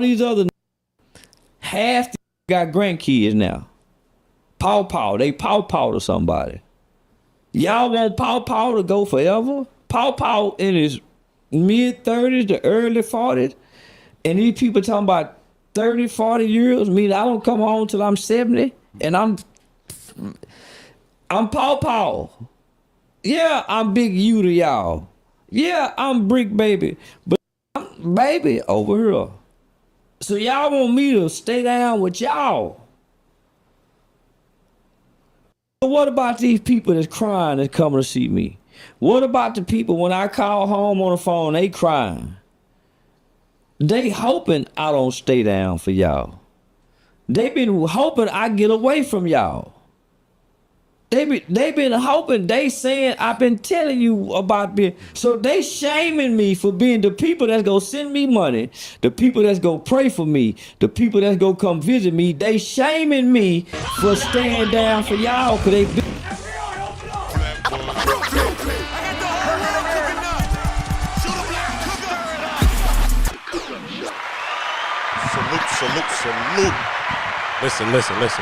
these other half got grandkids now. Paw, they paw to somebody. Y'all want paw to go forever? Paw in his mid-30s to early 40s, and these people talking about 30, 40 years. I mean, I don't come home till I'm 70, and I'm paw. Yeah, I'm Big U to y'all. Yeah, I'm Bricc baby, but I'm baby over here. So y'all want me to stay down with y'all? But what about these people that's crying that's coming to see me? What about the people when I call home on the phone, they crying? They hoping I don't stay down for y'all. They been hoping I get away from y'all. They been hoping, they saying I've been telling you about being, so they shaming me for being the people that's gonna send me money, the people that's gonna pray for me, the people that's gonna come visit me. They shaming me for staying down for y'all, cause they been. Salute. Listen.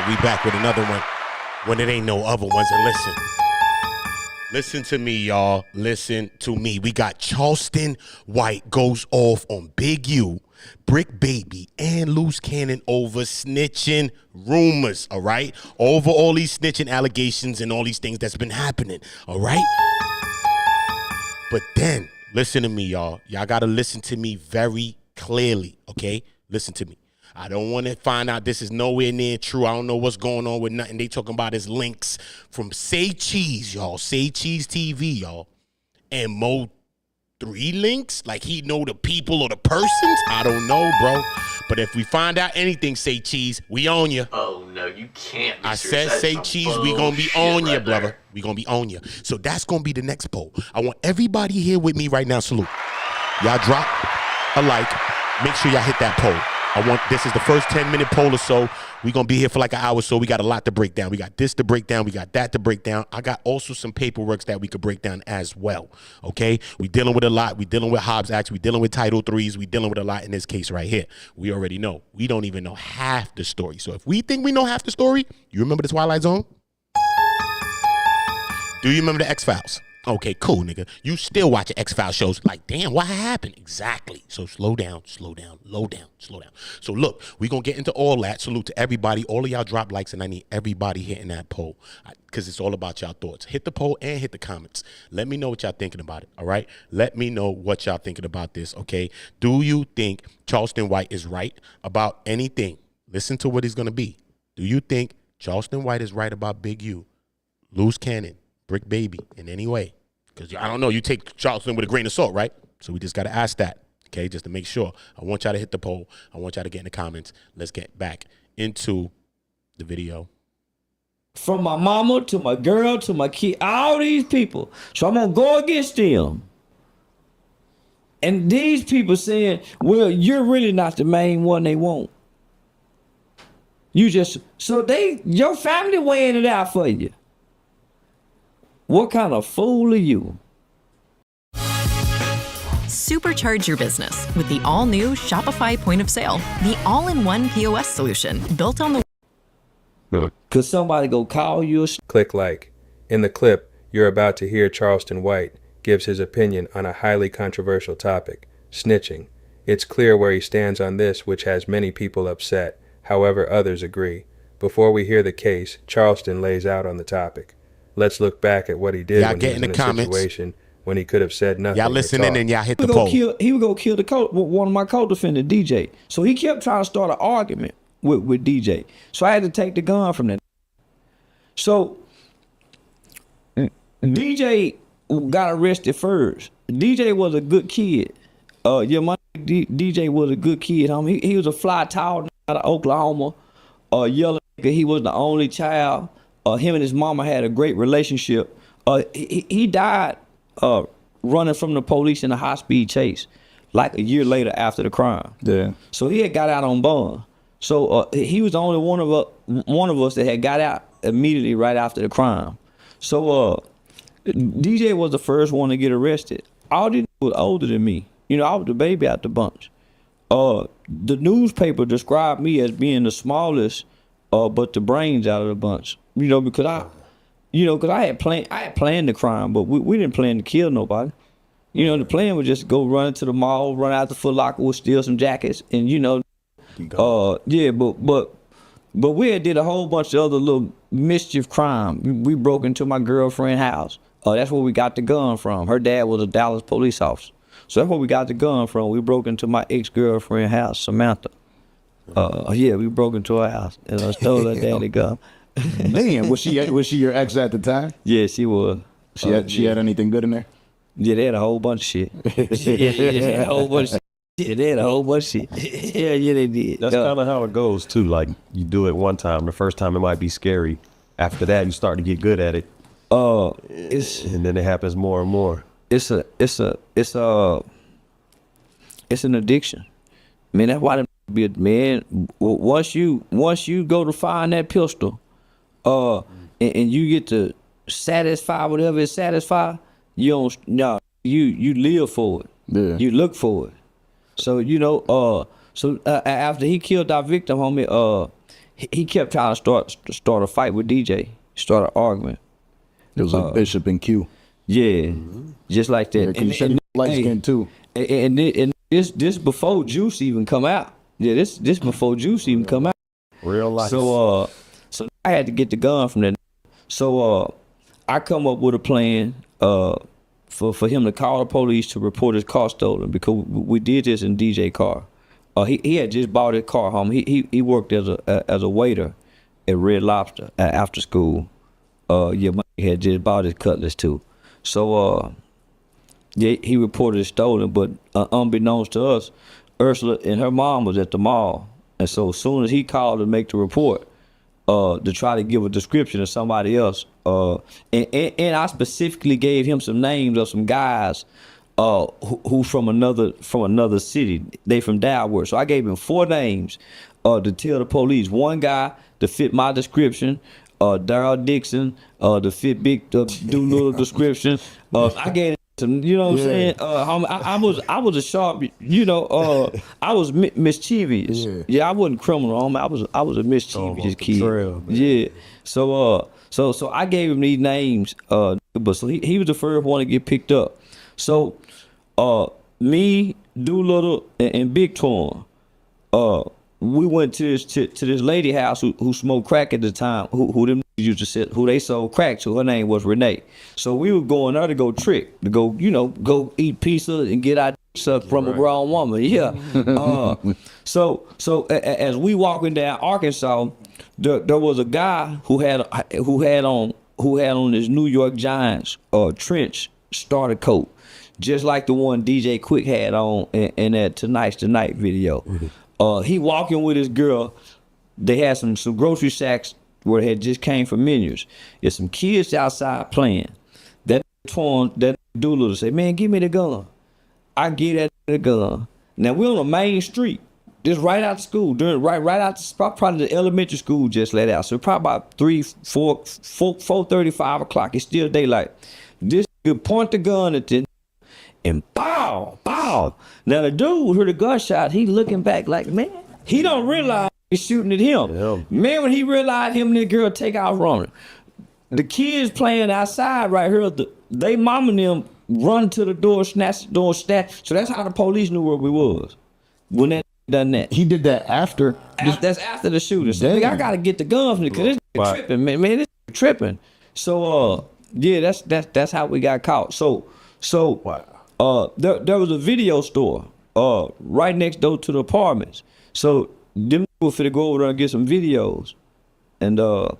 We back with another one when it ain't no other ones. And listen to me, y'all. Listen to me. We got Charleston White goes off on Big U, Bricc Baby, and Luce Cannon over snitching rumors, all right? Over all these snitching allegations and all these things that's been happening, all right? But then, listen to me, y'all. Y'all got to listen to me very clearly, okay? Listen to me. I don't want to find out this is nowhere near true. I don't know what's going on with nothing. They talking about his links from Say Cheese, y'all. SAYCheeseTV, y'all. And MO3 links? Like he know the people or the persons? I don't know, bro. But if we find out anything, Say Cheese, we on you. Oh, no, you can't. I said Say Cheese, we going to be on you, brother. We going to be on you. So that's going to be the next poll. I want everybody here with me right now. Salute. Y'all drop a like. Make sure y'all hit that poll. This is the first 10-minute poll or so. We're going to be here for like an hour, so we got a lot to break down. We got this to break down. We got that to break down. I got also some paperwork that we could break down as well, okay? We dealing with a lot. We dealing with Hobbs Acts. We dealing with Title 3s. We dealing with a lot in this case right here. We already know. We don't even know half the story. So if we think we know half the story, you remember the Twilight Zone? Do you remember the X-Files? Okay, cool, nigga. You still watching X-Files shows like, damn, what happened? Exactly. So slow down. So look, we're going to get into all that. Salute to everybody. All of y'all drop likes, and I need everybody hitting that poll because it's all about y'all thoughts. Hit the poll and hit the comments. Let me know what y'all thinking about it, all right? Let me know what y'all thinking about this, okay? Do you think Charleston White is right about anything? Listen to what he's going to be. Do you think Charleston White is right about Big U, Luce Cannon, Bricc Baby in any way? Because I don't know, you take Charleston with a grain of salt, right? So we just got to ask that, okay, just to make sure. I want y'all to hit the poll. I want y'all to get in the comments. Let's get back into the video. From my mama to my girl to my kid, all these people. So I'm going to go against them. And these people saying, well, you're really not the main one they want. You just, so your family weighing it out for you. What kind of fool are you? Supercharge your business with the all-new Shopify Point of Sale, the all-in-one POS solution built on the... Cause somebody go call you a... Click like. In the clip, you're about to hear Charleston White gives his opinion on a highly controversial topic, snitching. It's clear where he stands on this, which has many people upset. However, others agree. Before we hear the case, Charleston lays out on the topic. Let's look back at what he did when he was in a situation when he could have said nothing. Y'all listening and y'all hit the poll. He would go kill one of my co-defendants, DJ. So he kept trying to start an argument with DJ. So I had to take the gun from that. So DJ got arrested first. DJ was a good kid. DJ was a good kid. He was a fly tall out of Oklahoma. Yellow nigga. He was the only child. Him and his mama had a great relationship. He died running from the police in a high-speed chase, like a year later after the crime. Yeah. So he had got out on bond. So he was the only one of us that had got out immediately right after the crime. So DJ was the first one to get arrested. All these was older than me. You know, I was the baby out the bunch. The newspaper described me as being the smallest, but the brains out of the bunch. You know, because I had planned the crime, but we didn't plan to kill nobody. You know, the plan was just go run to the mall, run out the Foot Locker, we'll steal some jackets, and you know, yeah, but we had did a whole bunch of other little mischief crime. We broke into my girlfriend's house. That's where we got the gun from. Her dad was a Dallas police officer. So that's where we got the gun from. We broke into my ex-girlfriend's house, Samantha. Yeah, we broke into her house and I stole her daddy gun. Man, was she your ex at the time? Yeah, she was. She had anything good in there? Yeah, they had a whole bunch of shit. Yeah, they had a whole bunch of shit. Yeah, they had a whole bunch of shit. Yeah, they did. That's kind of how it goes too. Like you do it one time, the first time it might be scary. After that, you start to get good at it. And then it happens more and more. It's an addiction. Man, that's why be a man. Once you go to find that pistol, and you get to satisfy whatever it satisfy, you live for it. Yeah. You look for it. So you know, after he killed our victim, homie, he kept trying to start a fight with DJ, start an argument. It was like Bishop and Q. Yeah, just like that. Yeah, you said light skin too. And this before Juice even come out. Yeah, this before Juice even come out. Real life. So I had to get the gun from that. So I come up with a plan for him to call the police to report his car stolen, because we did this in DJ car. He had just bought his car home. He worked as a waiter at Red Lobster after school. Yeah, he had just bought his Cutlass too. So yeah, he reported it stolen, but unbeknownst to us, Ursula and her mom was at the mall. And so as soon as he called to make the report, to try to give a description of somebody else, and I specifically gave him some names of some guys who from another city. They from Dalworth. So I gave him 4 names to tell the police. One guy to fit my description, Darryl Dixon, to fit Big Doolittle description. I gave him some, you know what I'm saying? I was a sharp, you know, I was mischievous. Yeah, I wasn't criminal, homie. I was a mischievous kid. Trail, yeah. So I gave him these names, but so he was the first one to get picked up. So me, Doolittle, and Big Torn, we went to this lady house who smoked crack at the time, who them used to sit, who they sold crack to. Her name was Renee. So we were going there to go trick, to go, you know, go eat pizza and get our sucked from a grown woman. Yeah. So as we walking down Arkansas, there was a guy who had on his New York Giants trench starter coat, just like the one DJ Quick had on in that Tonight's the Night video. He walking with his girl. They had some grocery sacks where they had just came from menus. There's some kids outside playing. That Doolittle say, "Man, give me the gun." I give that the gun. Now we're on the main street, just right out of school, right out probably the elementary school just let out. So probably about 4:30, 5 o'clock. It's still daylight. This could point the gun at the and pow, pow. Now the dude heard a gunshot. He looking back like, man, he don't realize he's shooting at him. Yeah. Man, when he realized him and the girl take off running, the kids playing outside right here, they mama and them run to the door, snatch the door, snatch. So that's how the police knew where we was when that done that. He did that after. That's after the shooting. So I gotta get the gun from it, cause this tripping, man. This tripping. So yeah, that's how we got caught. So wow. There was a video store right next door to the apartments. So them people finna go over there and get some videos, and the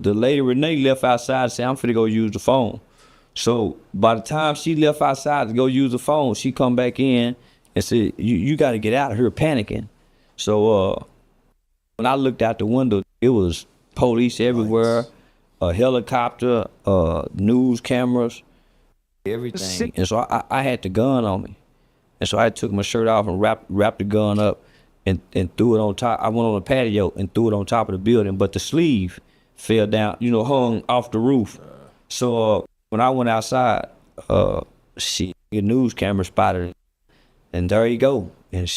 lady Renee left outside and said, "I'm finna go use the phone." So by the time she left outside to go use the phone, she come back in and said, "You got to get out of here, panicking." So when I looked out the window, it was police everywhere, a helicopter, news cameras, everything. And so I had the gun on me. And so I took my shirt off and wrapped the gun up and threw it on top. I went on the patio and threw it on top of the building, but the sleeve fell down, you know, hung off the roof. So when I went outside, the news camera spotted it. and there you go. And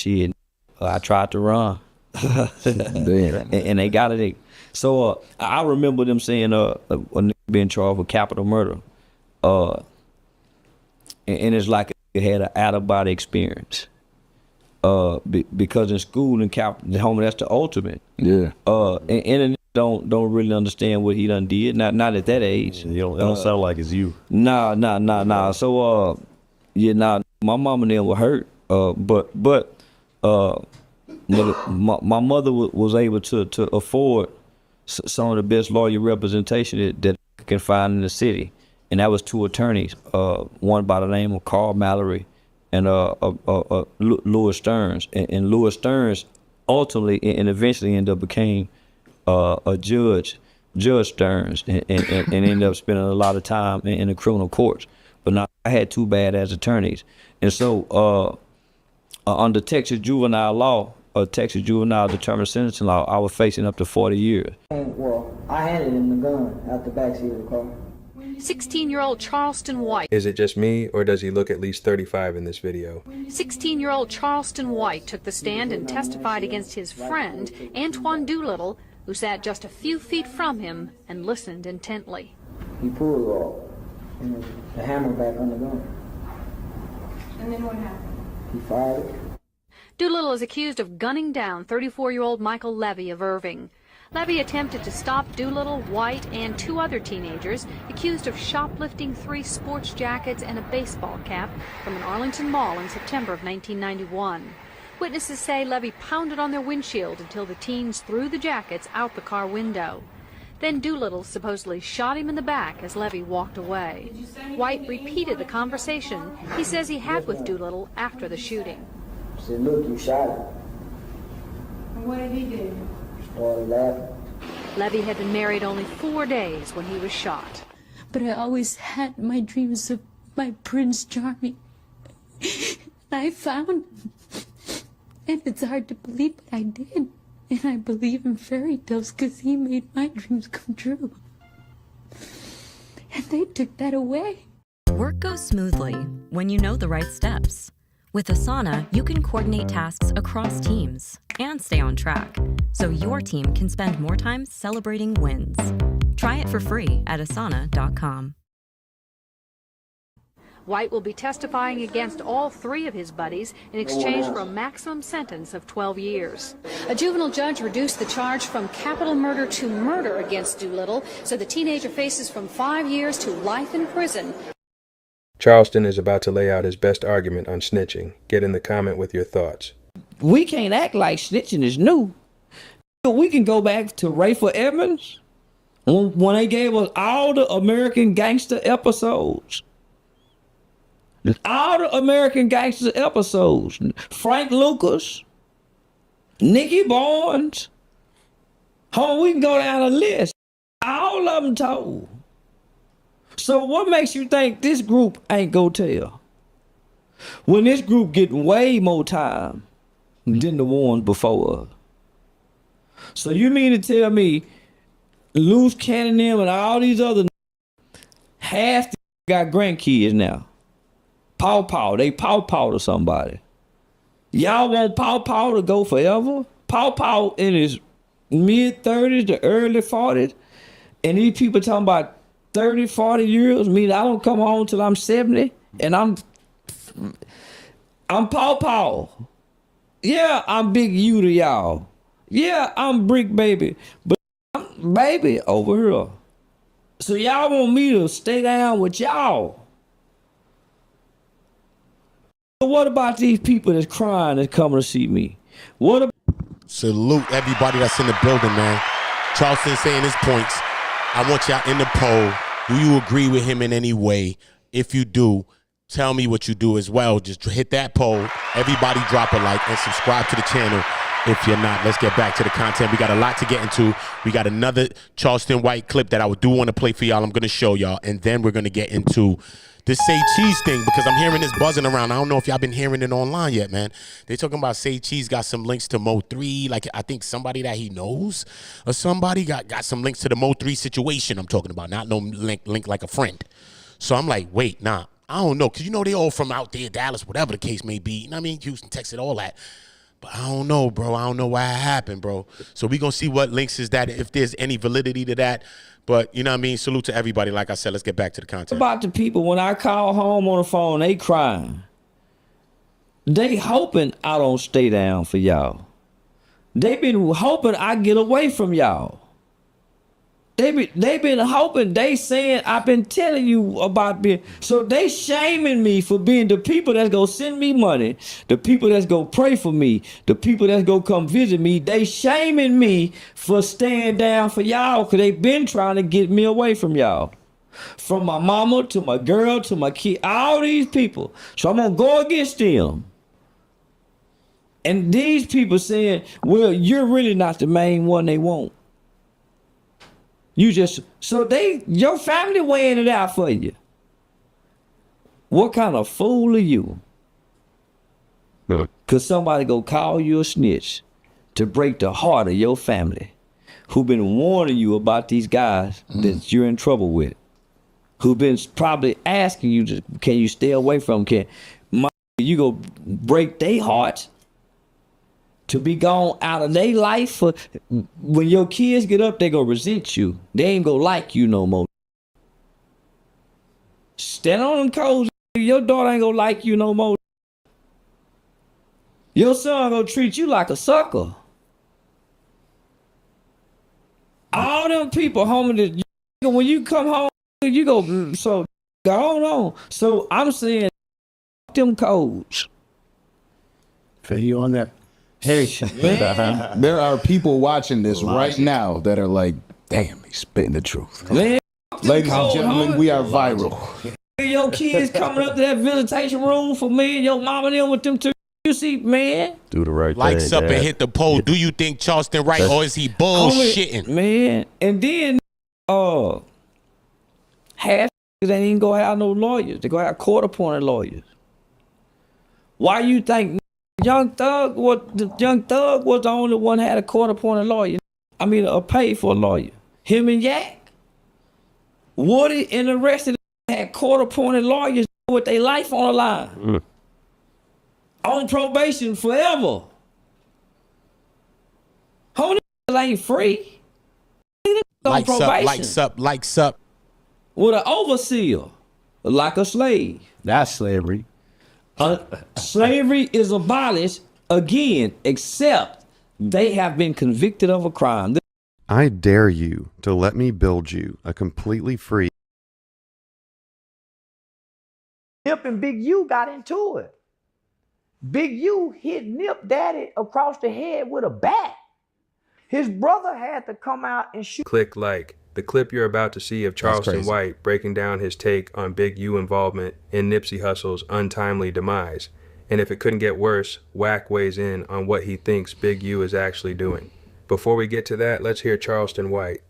I tried to run. and they got it. So I remember them saying a nigga being charged with capital murder. And it's like it had an out-of-body experience. Because in school and homie, that's the ultimate. Yeah. And don't really understand what he done did. Not at that age. It don't sound like it's you. Nah. So my mom and them were hurt. But my mother was able to afford some of the best lawyer representation that I can find in the city, and that was 2 attorneys, one by the name of Carl Mallory and Louis Stearns, and Louis Stearns ultimately and eventually ended up became a Judge Stearns, and ended up spending a lot of time in the criminal courts. But now I had 2 badass attorneys, and so under Texas juvenile law, Texas juvenile determined sentencing law, I was facing up to 40 years. Well, I handed him the gun out the backseat of the car. 16-year-old Charleston White. Is it just me, or does he look at least 35 in this video? 16-year-old Charleston White took the stand and testified against his friend, Antoine Doolittle, who sat just a few feet from him and listened intently. He pulled it off, and the hammer back on the gun. And then what happened? He fired it. Doolittle is accused of gunning down 34-year-old Michael Levy of Irving. Levy attempted to stop Doolittle, White, and 2 other teenagers accused of shoplifting 3 sports jackets and a baseball cap from an Arlington mall in September of 1991. Witnesses say Levy pounded on their windshield until the teens threw the jackets out the car window. Then Doolittle supposedly shot him in the back as Levy walked away. White repeated the conversation he says he had with Doolittle after the shooting. He said, "Look, you shot him." And what did he do? Started laughing. Levy had been married only 4 days when he was shot. But I always had my dreams of my Prince Charming. I found him. And it's hard to believe, but I did. And I believe in fairy tales because he made my dreams come true. And they took that away. Work goes smoothly when you know the right steps. With Asana, you can coordinate tasks across teams and stay on track, so your team can spend more time celebrating wins. Try it for free at asana.com. White will be testifying against all 3 of his buddies in exchange for a maximum sentence of 12 years. A juvenile judge reduced the charge from capital murder to murder against Doolittle, so the teenager faces from 5 years to life in prison. Charleston is about to lay out his best argument on snitching. Get in the comment with your thoughts. We can't act like snitching is new. We can go back to Rayford Evans when they gave us all the American Gangster episodes. All the American Gangster episodes. Frank Lucas, Nicky Barnes. We can go down the list. All of them told. So what makes you think this group ain't go tell? When this group getting way more time than the ones before us. So you mean to tell me Luce, Cannon, them, and all these other half got grandkids now? They paw to somebody. Y'all want paw to go forever? Paw in his mid-30s to early 40s, and these people talking about 30, 40 years, mean I don't come home till I'm 70, and I'm paw. Yeah, I'm Big U to y'all. Yeah, I'm Bricc baby, but I'm baby over here. So y'all want me to stay down with y'all? What about these people that's crying that's coming to see me? What about Salute everybody that's in the building, man. Charleston saying his points. I want y'all in the poll. Do you agree with him in any way? If you do, tell me what you do as well. Just hit that poll. Everybody drop a like and subscribe to the channel if you're not. Let's get back to the content. We got a lot to get into. We got another Charleston White clip that I do want to play for y'all. I'm going to show y'all. And then we're going to get into this Say Cheese thing, because I'm hearing this buzzing around. I don't know if y'all been hearing it online yet, man. They talking about Say Cheese got some links to MO3. Like, I think somebody that he knows or somebody got some links to the MO3 situation I'm talking about. Not no link like a friend. So I'm like, wait, nah. I don't know, because you know they all from out there, Dallas, whatever the case may be. You know what I mean? Houston, Texas, all that. But I don't know, bro. I don't know why it happened, bro. So we going to see what links is that, if there's any validity to that. But, you know what I mean? Salute to everybody. Like I said, let's get back to the content. About the people, when I call home on the phone, they crying. They hoping I don't stay down for y'all. They been hoping I get away from y'all. They been hoping, they saying I've been telling you about being, so they shaming me for being the people that's gonna send me money, the people that's gonna pray for me, the people that's gonna come visit me. They shaming me for staying down for y'all, because they been trying to get me away from y'all. From my mama to my girl to my kid, all these people. So I'm gonna go against them. And these people saying, well, you're really not the main one they want. You just, so your family weighing it out for you. What kind of fool are you? Because somebody go call you a snitch to break the heart of your family, who been warning you about these guys that you're in trouble with, who been probably asking you, can you stay away from them? You go break their hearts to be gone out of their life. For when your kids get up, they gonna resent you. They ain't gonna like you no more. Stand on them codes. Your daughter ain't gonna like you no more. Your son gonna treat you like a sucker. All them people home, when you come home, you go, so go on. So I'm saying, them codes. Feel you on that? Hey, man. There are people watching this right now that are like, damn, he's spitting the truth. Man, ladies and gentlemen, we are viral. Your kids coming up to that visitation room for me and your mama and them with them two. You see, man. Do the right Likes thing. up and hit the poll. Do you think Charleston right, or is he bullshitting? Man, and then half they ain't even gonna have no lawyers. They gonna have court-appointed lawyers. Why you think Young Thug was the only one that had a court-appointed lawyer? I mean, a paid-for lawyer. Him and Yak. Woody and the rest of them had court-appointed lawyers with their life on the line. On probation forever. Homie, ain't free. On probation. Likes up. With an overseer, like a slave. That's slavery. Slavery is abolished again, except they have been convicted of a crime. I dare you to let me build you a completely free. Nip and Big U got into it. Big U hit Nip Daddy across the head with a bat. His brother had to come out and shoot. Click like. The clip you're about to see of Charleston White breaking down his take on Big U involvement in Nipsey Hussle's untimely demise. And if it couldn't get worse, Wack weighs in on what he thinks Big U is actually doing. Before we get to that, let's hear Charleston White.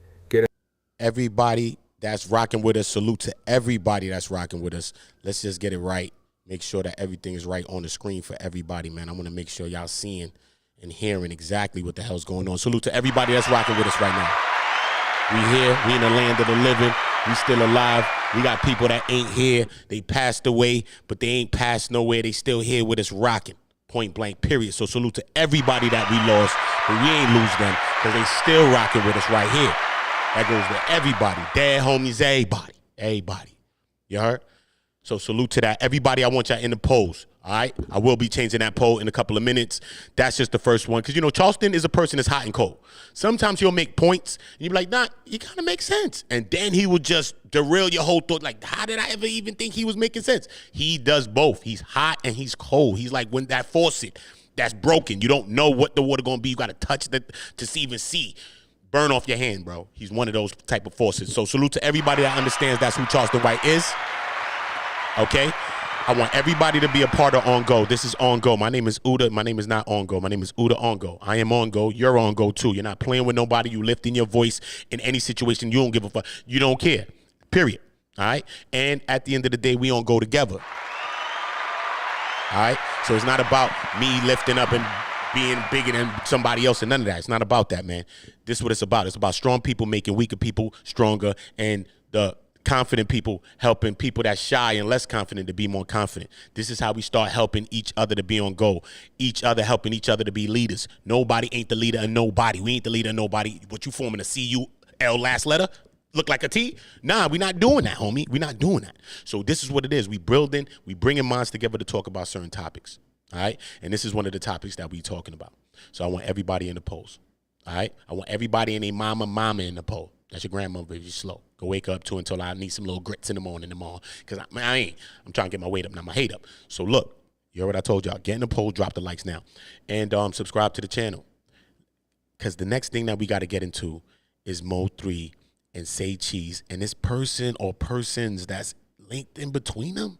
Everybody that's rocking with us, salute to everybody that's rocking with us. Let's just get it right. Make sure that everything is right on the screen for everybody, man. I want to make sure y'all seeing and hearing exactly what the hell's going on. Salute to everybody that's rocking with us right now. We here, we in the land of the living, we still alive. We got people that ain't here, they passed away, but they ain't passed nowhere. They still here with us rocking, point blank, period. So salute to everybody that we lost, but we ain't lose them, because they still rocking with us right here. That goes to everybody, dad, homies, everybody. You heard? So salute to that. Everybody, I want y'all in the polls. All right, I will be changing that poll in a couple of minutes. That's just the first one. Because, you know, Charleston is a person that's hot and cold. Sometimes he'll make points, and you'll be like, nah, you kind of make sense. And then he will just derail your whole thought. Like, how did I ever even think he was making sense? He does both. He's hot and he's cold. He's like when that faucet that's broken. You don't know what the water going to be. You got to touch it to even see. Burn off your hand, bro. He's one of those type of faucets. So salute to everybody that understands that's who Charleston White is. Okay? I want everybody to be a part of On Go. This is On Go. My name is Oota. My name is not On Go. My name is Oota On Go. I am On Go. You're On Go too. You're not playing with nobody. You lifting your voice in any situation. You don't give a fuck. You don't care. Period. All right? And at the end of the day, we On Go together. All right? So it's not about me lifting up and being bigger than somebody else and none of that. It's not about that, man. This is what it's about. It's about strong people making weaker people stronger, and the confident people helping people that shy and less confident to be more confident. This is how we start helping each other to be on goal. Each other helping each other to be leaders. Nobody ain't the leader of nobody. We ain't the leader of nobody. What you forming a C-U-L last letter? Look like a T? Nah, we not doing that, homie. We not doing that. So this is what it is. We bringing minds together to talk about certain topics. All right? And this is one of the topics that we talking about. So I want everybody in the polls. All right? I want everybody and their mama in the poll. That's your grandmother if you're slow. Go wake up to until I need some little grits in the morning tomorrow. Because I'm trying to get my weight up, not my hate up. So look, you heard what I told y'all. Get in the poll, drop the likes now. And subscribe to the channel. Because the next thing that we got to get into is MO3 and Say Cheese. And this person or persons that's linked in between them.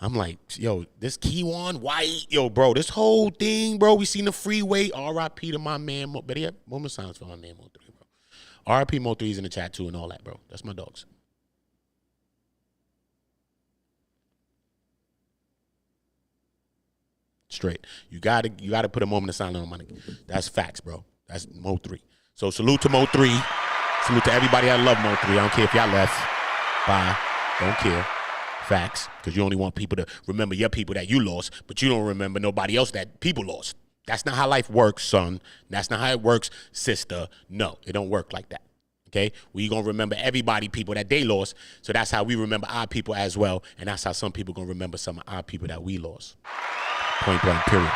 I'm like, yo, this Keywan White, yo, bro, this whole thing, bro, we seen the freeway. R.I.P. to my man. But yeah, moment of silence for my man MO3, bro. R.I.P. MO3's in the chat too and all that, bro. That's my dogs. Straight. You gotta put a moment of silence on my nigga. That's facts, bro. That's MO3. So salute to MO3. Salute to everybody that love MO3. I don't care if y'all left. Bye. Don't care. Facts. Because you only want people to remember your people that you lost, but you don't remember nobody else that people lost. That's not how life works, son. That's not how it works, sister. No, it don't work like that. Okay? We gonna remember everybody, people that they lost. So that's how we remember our people as well. And that's how some people gonna remember some of our people that we lost. Point blank, period.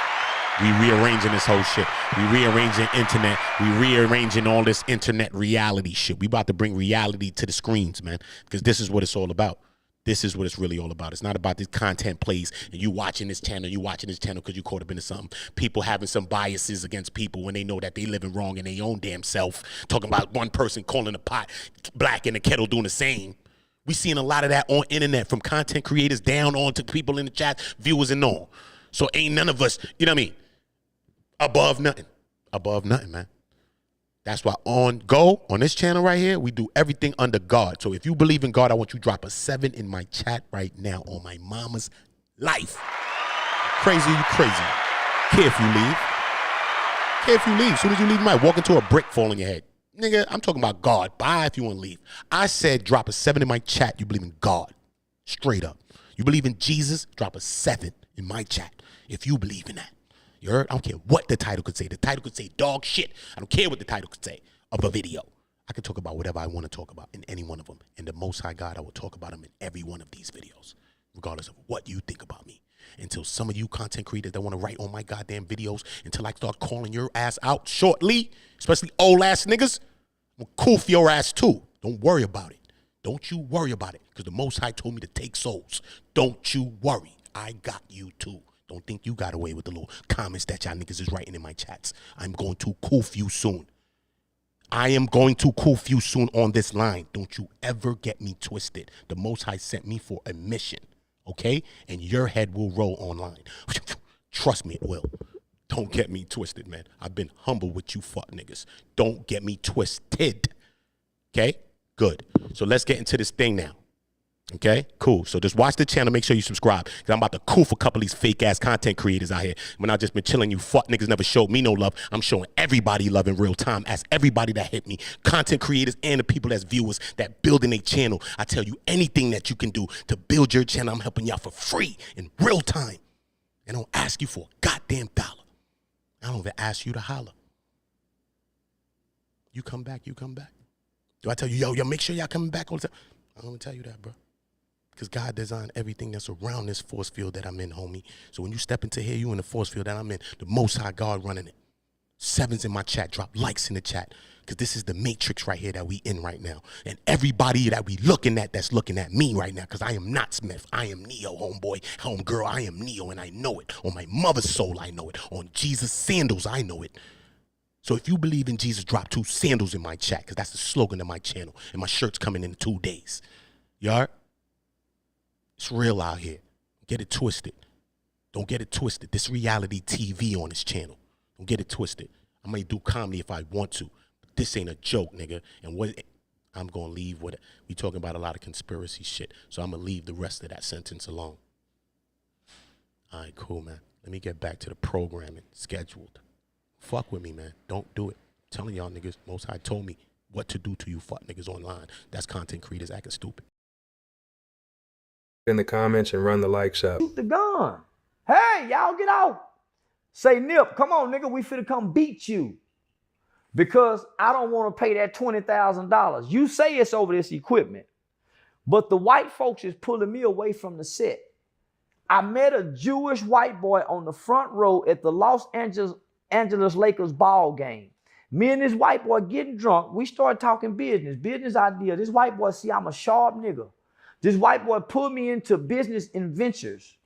We rearranging this whole shit. We rearranging internet. We rearranging all this internet reality shit. We about to bring reality to the screens, man. Because this is what it's all about. This is what it's really all about. It's not about this content plays and you watching this channel because you caught up into something. People having some biases against people when they know that they living wrong in their own damn self. Talking about one person calling the pot black and the kettle doing the same. We seeing a lot of that on internet from content creators down on to people in the chat, viewers and all. So ain't none of us, you know what I mean? Above nothing. Above nothing, man. That's why on this channel right here, we do everything under God. So if you believe in God, I want you to drop a 7 in my chat right now on my mama's life. Crazy, you crazy. Care if you leave. Care if you leave. As soon as you leave, you might walk into a brick fall on your head. Nigga, I'm talking about God. Bye if you want to leave. I said drop a 7 in my chat. You believe in God. Straight up. You believe in Jesus? Drop a 7 in my chat if you believe in that. You heard? I don't care what the title could say. The title could say dog shit. I don't care what the title could say of a video. I can talk about whatever I want to talk about in any one of them. And the Most High God, I will talk about him in every one of these videos, regardless of what you think about me. Until some of you content creators that want to write on my goddamn videos, until I start calling your ass out shortly, especially old ass niggas, I'm going to coof your ass too. Don't worry about it. Don't you worry about it. Because the Most High told me to take souls. Don't you worry. I got you too. Don't think you got away with the little comments that y'all niggas is writing in my chats. I'm going to coof you soon. I am going to coof you soon on this line. Don't you ever get me twisted. The Most High sent me for a mission, okay? And your head will roll online. Trust me, it will. Don't get me twisted, man. I've been humble with you fuck niggas. Don't get me twisted, okay? Good. So let's get into this thing now. Okay, cool. So just watch the channel. Make sure you subscribe. Because I'm about to coof a couple of these fake-ass content creators out here. When I just been chilling, you fuck niggas never showed me no love. I'm showing everybody love in real time. As everybody that hit me. Content creators and the people that's viewers that building their channel. I tell you anything that you can do to build your channel. I'm helping y'all for free in real time. And I don't ask you for a goddamn dollar. I don't even ask you to holler. You come back, you come back. Do I tell you, yo, make sure y'all coming back all the time? I don't tell you that, bro. Because God designed everything that's around this force field that I'm in, homie. So when you step into here, you in the force field that I'm in, the Most High God running it. 7s in my chat, drop likes in the chat. Because this is the matrix right here that we in right now. And everybody that we looking at that's looking at me right now, because I am not Smith. I am Neo, homeboy, homegirl. I am Neo, and I know it. On my mother's soul, I know it. On Jesus' sandals, I know it. So if you believe in Jesus, drop 2 sandals in my chat, because that's the slogan of my channel. And my shirt's coming in 2 days. You heard? It's real out here. Get it twisted. Don't get it twisted. This reality TV on this channel. Don't get it twisted. I may do comedy if I want to. But this ain't a joke, nigga. And what I'm going to leave with it. We talking about a lot of conspiracy shit. So I'm going to leave the rest of that sentence alone. All right, cool, man. Let me get back to the programming scheduled. Fuck with me, man. Don't do it. I'm telling y'all niggas, Most High told me what to do to you fuck niggas online. That's content creators acting stupid. in the comments and run the likes up. Shoot the gun. Hey, y'all get out. Say, Nip, come on, nigga, we finna come beat you. Because I don't want to pay that $20,000. You say it's over this equipment. But the white folks is pulling me away from the set. I met a Jewish white boy on the front row at the Los Angeles Lakers ball game. Me and this white boy getting drunk. We started talking business idea. This white boy see I'm a sharp nigga. This white boy pulled me into business ventures.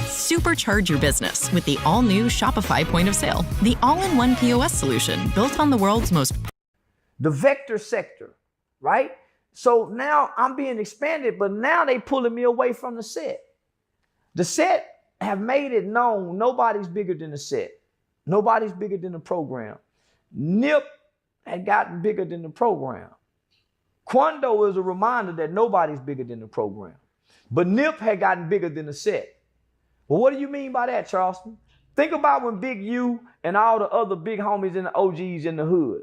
Supercharge your business with the all-new Shopify point of sale, the all-in-one POS solution built on the world's most... The vector sector, right? So now I'm being expanded, but now they pulling me away from the set. The set have made it known nobody's bigger than the set. Nobody's bigger than the program. Nip had gotten bigger than the program. Quando is a reminder that nobody's bigger than the program. But Nip had gotten bigger than the set. Well, what do you mean by that, Charleston? Think about when Big U and all the other big homies and the OGs in the hood,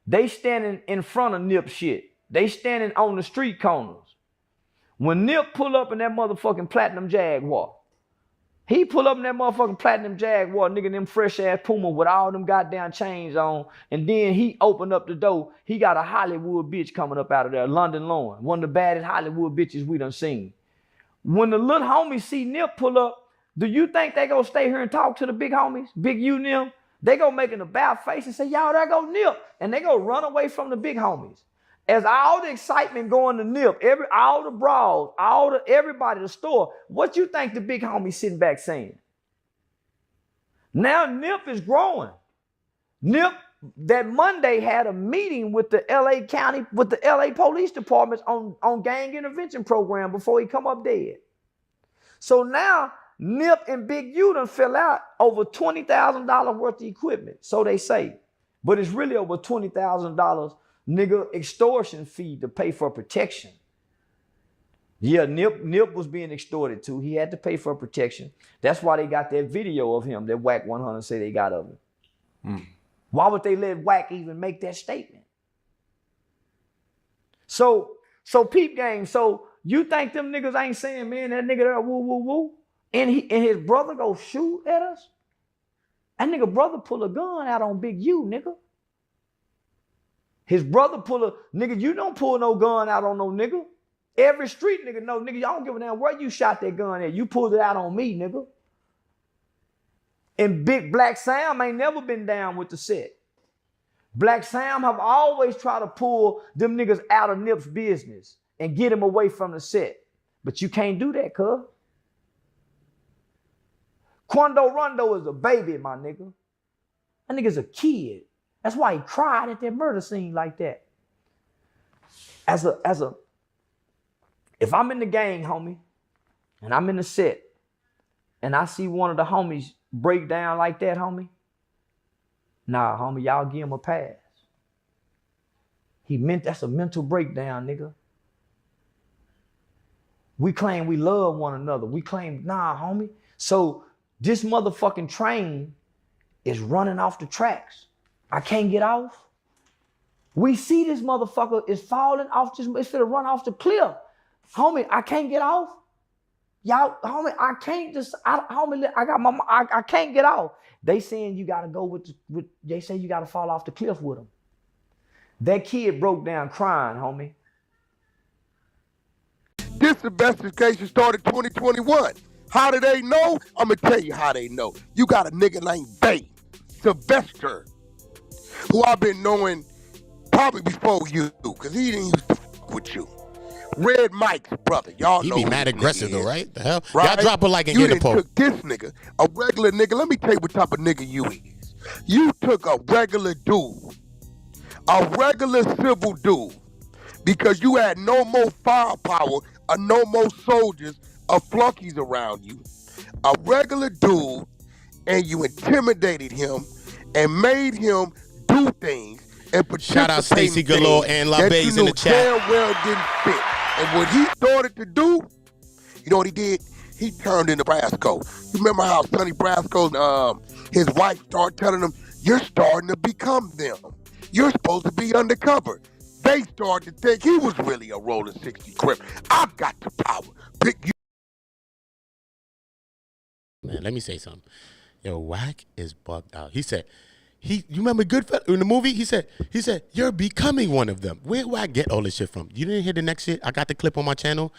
they standing in front of Nip shit. They standing on the street corners. When Nip pull up in that motherfucking platinum Jaguar, he pull up in that motherfucking platinum Jaguar, nigga, them fresh ass Puma with all them goddamn chains on, and then he opened up the door. He got a Hollywood bitch coming up out of there, London Lauren, one of the baddest Hollywood bitches we done seen. When the little homies see Nip pull up, do you think they gonna stay here and talk to the big homies, Big U and them? They gonna make an about face and say, y'all, there go Nip, and they gonna run away from the big homies. As all the excitement going to Nip, all the brawls, everybody, the store, what you think the big homie sitting back saying? Now Nip is growing. Nip that Monday had a meeting with the LA County, with the LA Police Departments on gang intervention program before he come up dead. So now Nip and Big U done fell out over $20,000 worth of equipment, so they say. But it's really over $20,000 nigga extortion fee to pay for protection. Yeah, Nip was being extorted too. He had to pay for protection. That's why they got that video of him that Wack 100 say they got of him. Why would they let Wack even make that statement? So peep game. So you think them niggas ain't saying, man, that nigga there woo woo woo, and his brother go shoot at us? That nigga brother pull a gun out on Big U, nigga. His brother nigga, you don't pull no gun out on no nigga. Every street nigga know, nigga, y'all don't give a damn where you shot that gun at. You pulled it out on me, nigga. And Big Black Sam ain't never been down with the set. Black Sam have always tried to pull them niggas out of Nip's business and get him away from the set. But you can't do that, cuz. Quando Rondo is a baby, my nigga. That nigga's a kid. That's why he cried at that murder scene like that. If I'm in the gang, homie, and I'm in the set, and I see one of the homies break down like that, homie, nah, homie, y'all give him a pass. That's a mental breakdown, nigga. We claim we love one another. We claim, nah, homie. So this motherfucking train is running off the tracks. I can't get off. We see this motherfucker is falling off, it's finna run off the cliff. Homie, I can't get off. Y'all, homie, I can't just, I can't get off. They saying you gotta go they say you gotta fall off the cliff with them. That kid broke down crying, homie. This investigation started 2021. How do they know? I'm gonna tell you how they know. You got a nigga named Bay, Sylvester, who I've been knowing probably before you, because he didn't used to fuck with you. Red Mike's brother, y'all know. He be mad aggressive though, right? The hell? Right? Y'all drop a like and you get a poke. took this nigga, a regular nigga. Let me tell you what type of nigga you is. You took a regular dude, a regular civil dude, because you had no more firepower or no more soldiers or flunkies around you. A regular dude, and you intimidated him and made him do things and participate. Shout out Stacy Galore and La Bay's in the chat. Damn well didn't fit. And what he started to do, you know what he did? He turned into Brasco. You remember how Sonny Brasco, his wife started telling him, you're starting to become them. You're supposed to be undercover. they started to think he was really a rolling 60 Crip. I got the power. Pick you. Man, let me say something. Yo, Wack is bugged out. He said, you remember Goodfellas in the movie? He said, you're becoming one of them. Where Wack get all this shit from? You didn't hear the next shit? I got the clip on my channel.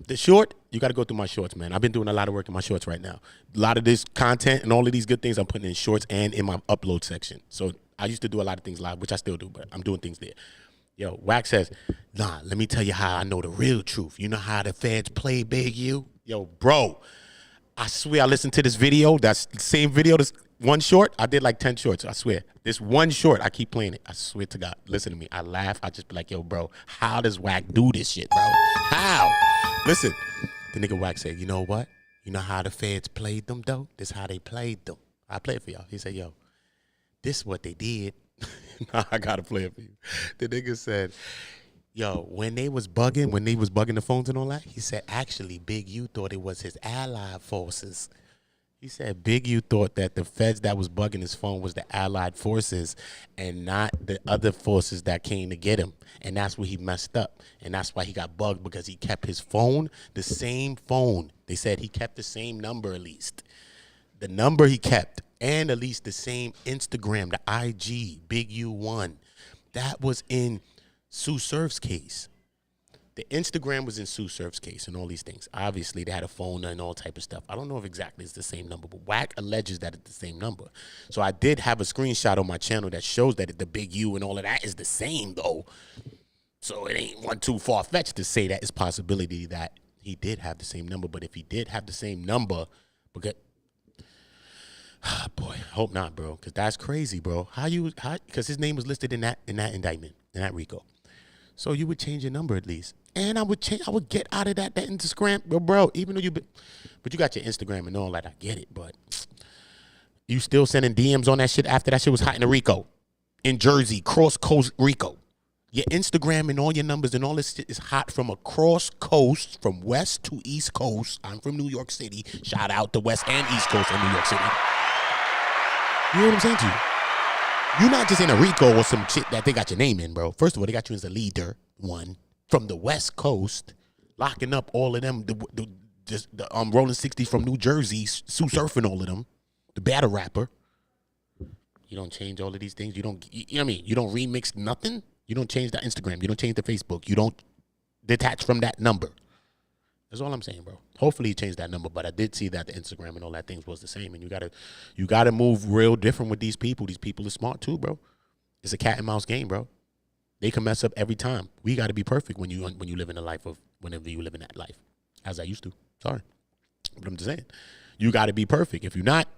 The short, you got to go through my shorts, man. I've been doing a lot of work in my shorts right now. A lot of this content and all of these good things I'm putting in shorts and in my upload section. So I used to do a lot of things live, which I still do, but I'm doing things there. Yo, Wack says, nah, let me tell you how I know the real truth. You know how the feds play Big U? Yo, bro, I swear I listened to this video. That's the same video, this one short. I did like 10 shorts, I swear. This one short, I keep playing it. I swear to God. Listen to me. I laugh. I just be like, yo, bro, how does Wack do this shit, bro? How? Listen, the nigga Wack said, you know what? You know how the feds played them, though? This how they played them. I play it for y'all. He said, yo, this is what they did. Nah, I got to play it for you. The nigga said, yo, when they was bugging the phones and all that, he said, actually, Big U thought it was his allied forces. He said Big U thought that the feds that was bugging his phone was the allied forces and not the other forces that came to get him. And that's where he messed up. And that's why he got bugged, because he kept his phone, the same phone. They said he kept the same number at least. The number he kept, and at least the same Instagram, the IG, Big U1. That was in Sue Surf's case. The Instagram was in Sue Surf's case and all these things. Obviously, they had a phone and all type of stuff. I don't know if exactly it's the same number, but Wack alleges that it's the same number. So I did have a screenshot on my channel that shows that the Big U and all of that is the same, though. So it ain't one too far-fetched to say that it's possibility that he did have the same number. But if he did have the same number, because boy, hope not, bro, because that's crazy, bro. Because his name was listed in that indictment, in that Rico. So you would change your number at least. And I would get out of that Instagram, bro. Even though but you got your Instagram and all that. I get it, but you still sending DMs on that shit after that shit was hot in the Rico, in Jersey, cross coast Rico. Your Instagram and all your numbers and all this shit is hot from across coast, from west to east coast. I'm from New York City. Shout out to west and east coast of New York City. You know what I'm saying to you? You're not just in a Rico or some shit that they got your name in, bro. First of all, they got you as a leader, one. From the West Coast, locking up all of them, the Rolling 60s from New Jersey, Sue Surfing all of them, the battle rapper. You don't change all of these things. You know what I mean? You don't remix nothing. You don't change the Instagram. You don't change the Facebook. You don't detach from that number. That's all I'm saying, bro. Hopefully he changed that number, but I did see that the Instagram and all that things was the same. And you gotta move real different with these people. These people are smart too, bro. It's a cat and mouse game, bro. They can mess up every time. We got to be perfect when you live in the life of whenever you live in that life, as I used to. Sorry, but I'm just saying, you got to be perfect. If you're not,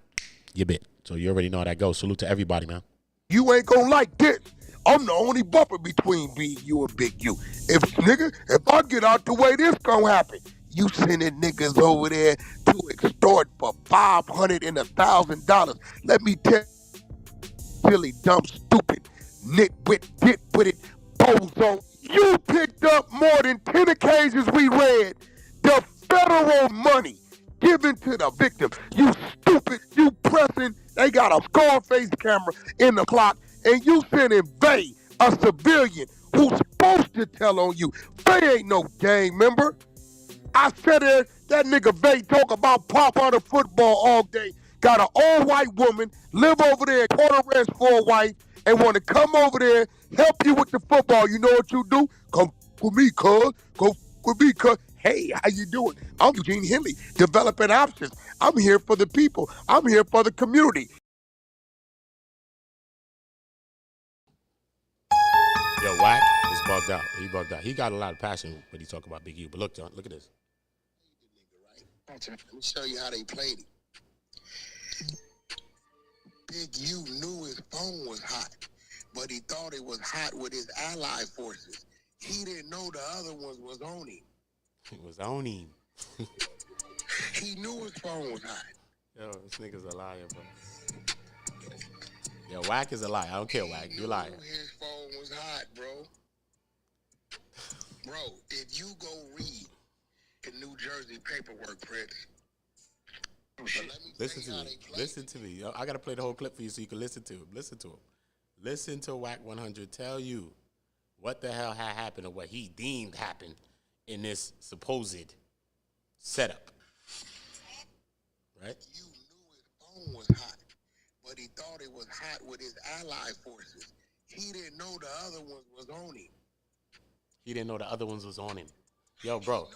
you bit. So you already know how that goes. Salute to everybody, man. You ain't gonna like this. I'm the only buffer between Big U and Big U. If I get out the way, this gonna happen. You sending niggas over there to extort for $500 and $1,000. Let me tell you, silly, dumb, stupid, nitwit, get-witted, bozo. You picked up more than 10 occasions we read the federal money given to the victim. You stupid, you pressing. They got a Scarface camera in the clock, and you sending Vay, a civilian who's supposed to tell on you. Vay ain't no gang member. I said it, that nigga Vay talk about pop out of football all day. Got an all white woman, live over there at Quarter Ranch for a wife, and want to come over there, help you with the football. You know what you do? Come with me, cuz. Go with me, cuz. Hey, how you doing? I'm Eugene Henley, developing options. I'm here for the people. I'm here for the community. Yo, Wack is bugged out. He bugged out. He got a lot of passion when he talk about Big U. But look, John, look at this. Let me show you how they played it. Big U knew his phone was hot, but he thought it was hot with his allied forces. He didn't know the other ones was on him. It was on him. He knew his phone was hot. Yo, this nigga's a liar, bro. Yo, Wack is a liar. I don't care, Wack. You a liar. His phone was hot, bro. Bro, if you go read the New Jersey paperwork, Prince. Listen to me. Listen to me. Yo, I got to play the whole clip for you so you can listen to him. Listen to him. Listen to Wack 100 tell you what the hell had happened or what he deemed happened in this supposed setup. Right? You knew his phone was hot, but he thought it was hot with his allied forces. He didn't know the other ones was on him. He didn't know the other ones was on him. Yo, bro,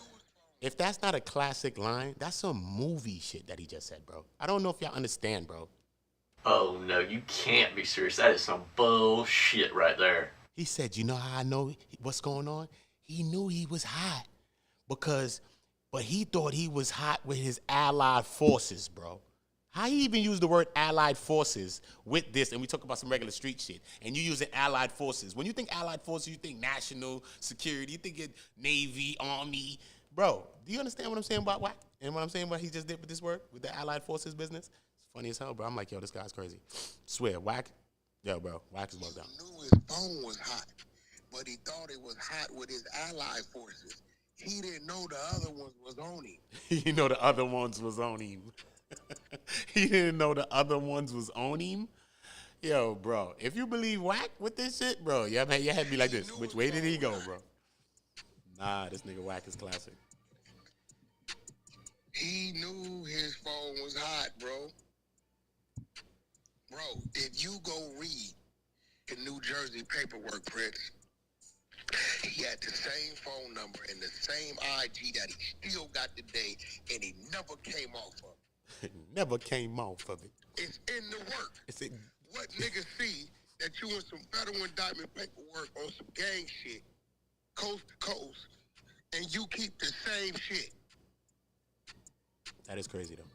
if that's not a classic line, that's some movie shit that he just said, bro. I don't know if y'all understand, bro. Oh, no, you can't be serious. That is some bullshit right there. He said, you know how I know what's going on? He knew he was hot but he thought he was hot with his allied forces, bro. How he even use the word allied forces with this, and we talk about some regular street shit, and you using allied forces. When you think allied forces, you think national security, you think it Navy, Army. Bro, do you understand what I'm saying about Wack? And what I'm saying what he just did with this word, with the allied forces business? It's funny as hell, bro. I'm like, yo, this guy's crazy. Swear, Wack, yo, bro, Wack is well done. He knew his phone was hot, but he thought it was hot with his allied forces. He didn't know the other ones was on him. You know the other ones was on him. He didn't know the other ones was on him. Yo, bro, if you believe Wack with this shit, bro, your head be like this. Which way did he go, bro? Nah, this nigga Wack is classic. He knew his phone was hot, bro. Bro, if you go read the New Jersey paperwork, Prince, he had the same phone number and the same IG that he still got today, and he never came off of it. Never came off of it. It's in the work. It's in. What niggas see that you in some federal indictment paperwork on some gang shit, coast to coast, and you keep the same shit. That is crazy, though.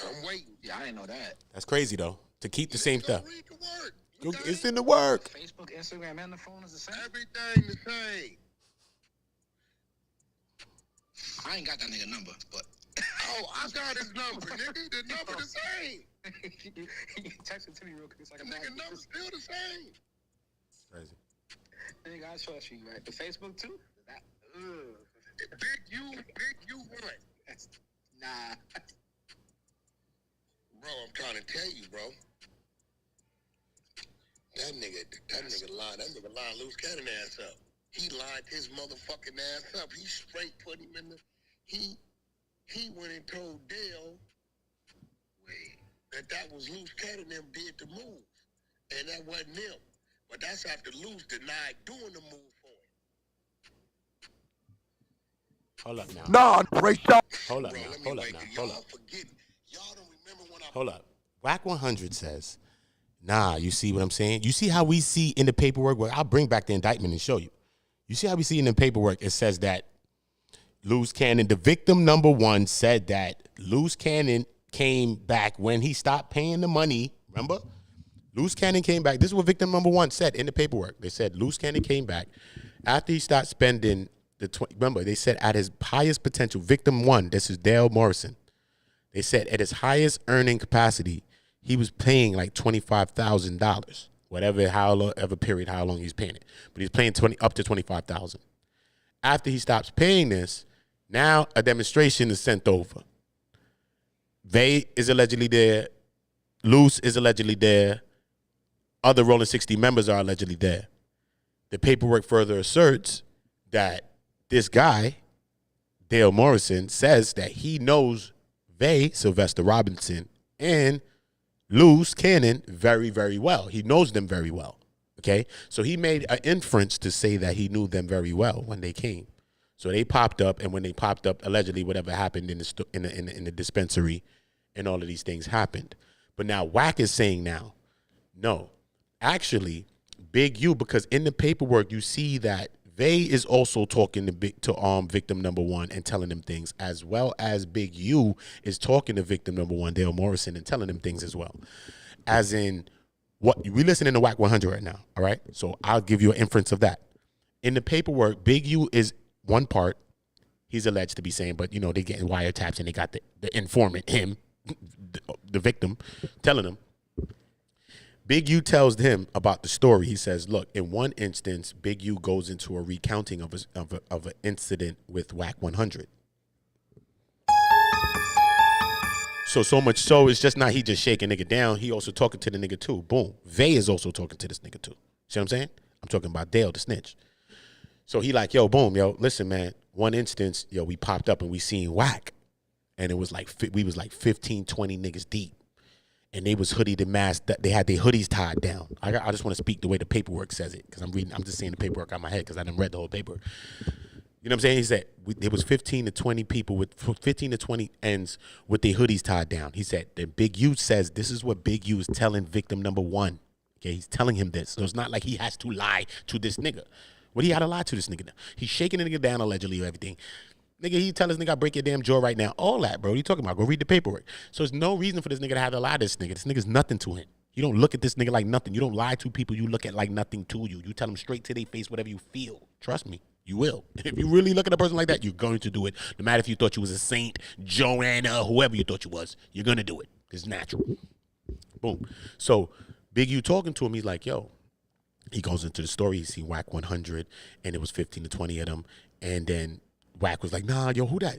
I'm waiting. Yeah, I didn't know that. That's crazy, though, to keep the same stuff. Read the work. It's in the work. Facebook, Instagram, and the phone is the same. Everything the same. I ain't got that nigga number, but oh, I got his number, nigga. The number the same. You text it to me real quick. The nigga number still the same. Crazy. Nigga, I trust you, right? The Facebook too? Big you one. Nah. Bro, I'm trying to tell you, bro. That nigga lined Luce Cannon ass up. He lined his motherfucking ass up. He straight put him in the. He went and told Dale that was Luce Cannon them did the move, and that wasn't him. But that's after Luce denied doing the move for him. Hold up now. Nah, Ray Shaw. Hold up now. Hold up now. Hold up. Y'all don't remember when I. Hold up. Wack 100 says, nah, you see what I'm saying? You see how we see in the paperwork? Well, I'll bring back the indictment and show you. You see how we see in the paperwork? It says that Luce Cannon, the victim number one, said that Luce Cannon came back when he stopped paying the money. Remember? Luce Cannon came back. This is what victim number one said in the paperwork. They said Luce Cannon came back after he stopped spending remember, they said at his highest potential, victim one, this is Dale Morrison. They said at his highest earning capacity, he was paying like $25,000, however period, how long he's paying it. But he's paying up to $25,000. After he stops paying this, now a demonstration is sent over. Vay is allegedly there. Luce is allegedly there. Other Rolling 60 members are allegedly there. The paperwork further asserts that this guy, Dale Morrison, says that he knows Vay, Sylvester Robinson, and Luce Cannon very, very well. He knows them very well. Okay? So he made an inference to say that he knew them very well when they came. So they popped up, and when they popped up, allegedly whatever happened in the dispensary and all of these things happened. But now Wack is saying now, no, actually, Big U, because in the paperwork you see that Vay is also talking to victim number one and telling them things, as well as Big U is talking to victim number one, Dale Morrison, and telling them things as well. As in, what we listening to Wack 100 right now, all right? So I'll give you an inference of that. In the paperwork, Big U is one part he's alleged to be saying, but, you know, they getting wiretaps and they got the informant, him, the victim, telling him. Big U tells him about the story. He says, look, in one instance, Big U goes into a recounting of an incident with Wack 100. So much so, it's just not he just shaking nigga down. He also talking to the nigga too. Boom. Vay is also talking to this nigga too. See what I'm saying? I'm talking about Dale, the snitch. So he like, yo, boom, yo, listen, man. One instance, yo, we popped up and we seen Wack. And it was like, we was like 15, 20 niggas deep. And they was hoodied and masked. They had their hoodies tied down. I just want to speak the way the paperwork says it. Because I'm just saying the paperwork out of my head because I didn't read the whole paperwork. You know what I'm saying? He said there was 15 to 20 people with 15 to 20 ends with their hoodies tied down. He said that Big U says this is what Big U is telling victim number one. Okay, he's telling him this. So it's not like he has to lie to this nigga. What he had to lie to this nigga now? He's shaking the nigga down allegedly or everything. Nigga, he tell this nigga, I break your damn jaw right now. All that, bro. What you talking about? Go read the paperwork. So there's no reason for this nigga to have to lie to this nigga. This nigga's nothing to him. You don't look at this nigga like nothing. You don't lie to people you look at like nothing to you. You tell them straight to their face whatever you feel. Trust me, you will. If you really look at a person like that, you're going to do it. No matter if you thought you was a saint, Joanna, whoever you thought you was, you're going to do it. It's natural. Boom. So Big U talking to him, he's like, yo. He goes into the story. He see Wack 100, and it was 15 to 20 of them. And then Wack was like, nah, yo, who that?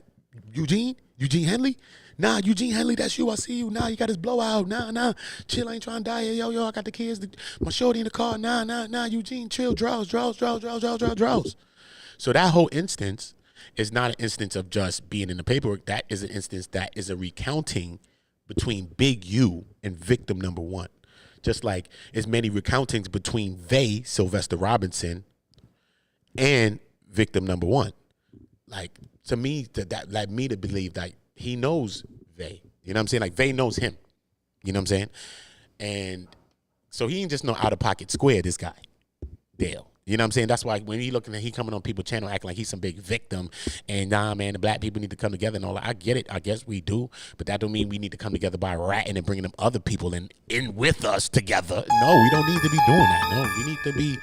Eugene Henley? Nah, Eugene Henley, that's you. I see you. Nah, you got his blowout. Nah. Chill, I ain't trying to die. Yo, I got the kids. My shorty in the car. Nah, Eugene, chill. Draws. So that whole instance is not an instance of just being in the paperwork. That is an instance that is a recounting between Big U and victim number one. Just like as many recountings between Sylvester Robinson, and victim number one. Like, to me, that led me to believe that he knows Vay. You know what I'm saying? Like, Vay knows him. You know what I'm saying? And so he ain't just no out-of-pocket square, this guy, Dale. You know what I'm saying? That's why when he looking at, he coming on people's channel acting like he's some big victim and nah, man, the black people need to come together and all that. I get it. I guess we do. But that don't mean we need to come together by ratting and bringing them other people in with us together. No, we don't need to be doing that. No, we need to be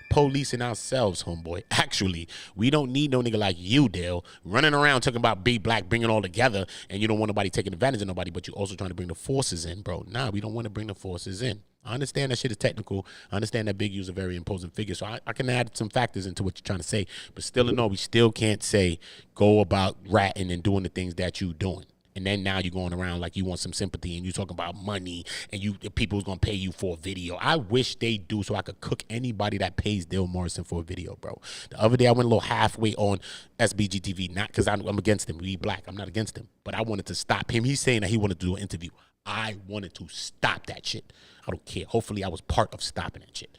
policing ourselves, homeboy. Actually, we don't need no nigga like you, Dale, running around talking about be black, bring it all together, and you don't want nobody taking advantage of nobody, but you also trying to bring the forces in, bro. Nah, we don't want to bring the forces in. I understand that shit is technical. I understand that Big U's a very imposing figure, so I can add some factors into what you're trying to say, but still in all, we still can't say go about ratting and doing the things that you doing. And then now you're going around like you want some sympathy and you talking about money and people's going to pay you for a video. I wish they do so I could cook anybody that pays Dale Morrison for a video, bro. The other day I went a little halfway on SBGTV, not because I'm against him. We black. I'm not against him. But I wanted to stop him. He's saying that he wanted to do an interview. I wanted to stop that shit. I don't care. Hopefully I was part of stopping that shit.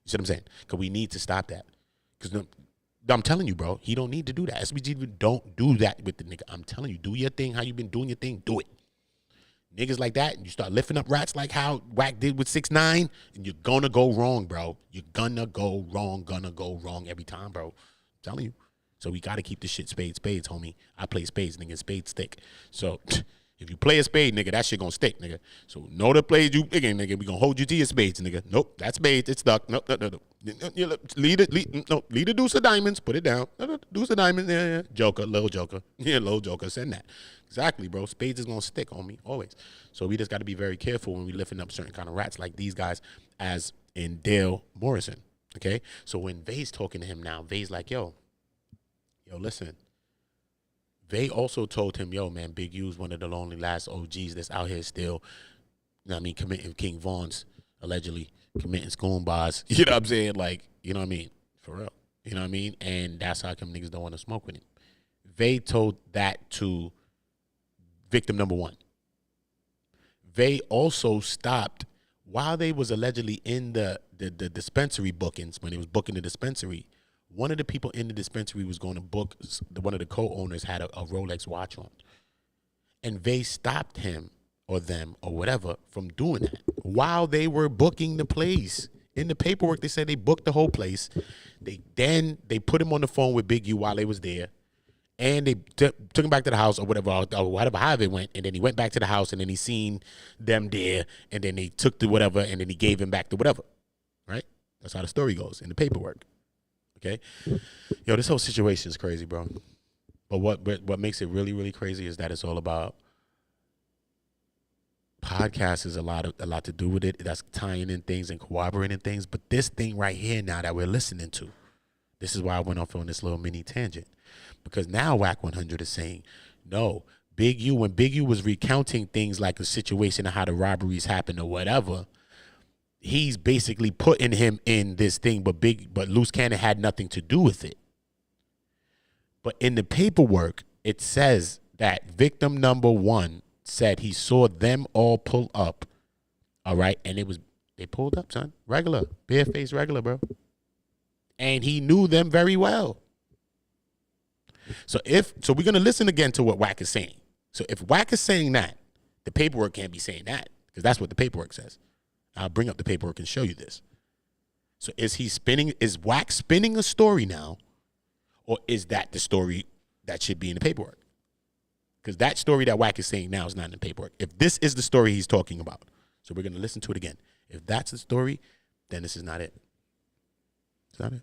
You see what I'm saying? Because we need to stop that. Because I'm telling you, bro, he don't need to do that. SBG don't do that with the nigga. I'm telling you, do your thing. How you been doing your thing? Do it. Niggas like that, and you start lifting up rats like how Wack did with 6ix9ine, and you're gonna go wrong, bro. You're gonna go wrong every time, bro. I'm telling you. So we gotta keep this shit spades, homie. I play spades, nigga. Spades stick. So if you play a spade, nigga, that shit gonna stick, nigga. So know the plays you again, nigga. We gonna hold you to your spades, nigga. Nope, that's spades. It's stuck. Nope. Lead the deuce of diamonds. Put it down. Deuce of diamonds. Yeah. Joker, little joker. Yeah, little joker. Send that. Exactly, bro. Spades is gonna stick on me always. So we just got to be very careful when we lifting up certain kind of rats like these guys, as in Dale Morrison. Okay. So when Vay's talking to him now, Vay's like, yo, listen. They also told him, yo, man, Big U's one of the lonely last OGs that's out here still, you know what I mean, committing King Von's, allegedly committing schoon bars. You know what I'm saying? Like, you know what I mean? For real. You know what I mean? And that's how come niggas don't want to smoke with him. They told that to victim number one. They also stopped, while they was allegedly in the dispensary bookings, when they was booking the dispensary, one of the people in the dispensary was going to book, one of the co-owners had a Rolex watch on. And they stopped him or them or whatever from doing that while they were booking the place. In the paperwork, they said they booked the whole place. They put him on the phone with Big U while they was there. And they took him back to the house or whatever, however it went. And then he went back to the house and then he seen them there. And then they took the whatever and then he gave him back the whatever. Right? That's how the story goes in the paperwork. Okay, yo, this whole situation is crazy, bro. But what makes it really, really crazy is that it's all about podcasts. Is a lot to do with it. That's tying in things and corroborating things. But this thing right here now that we're listening to, this is why I went off on this little mini tangent, because now Wack 100 is saying, no, Big U, when Big U was recounting things like the situation of how the robberies happened or whatever, he's basically putting him in this thing, but Luce Cannon had nothing to do with it. But in the paperwork, it says that victim number 1 said he saw them all pull up. All right, and they pulled up, son, regular, bare-faced regular, bro, and he knew them very well. So we're gonna listen again to what Wack is saying. So if Wack is saying that, the paperwork can't be saying that, because that's what the paperwork says. I'll bring up the paperwork and show you this. So is Wack spinning a story now, or is that the story that should be in the paperwork? Because that story that Wack is saying now is not in the paperwork. If this is the story he's talking about, so we're going to listen to it again. If that's the story, then this is not it. It's not it.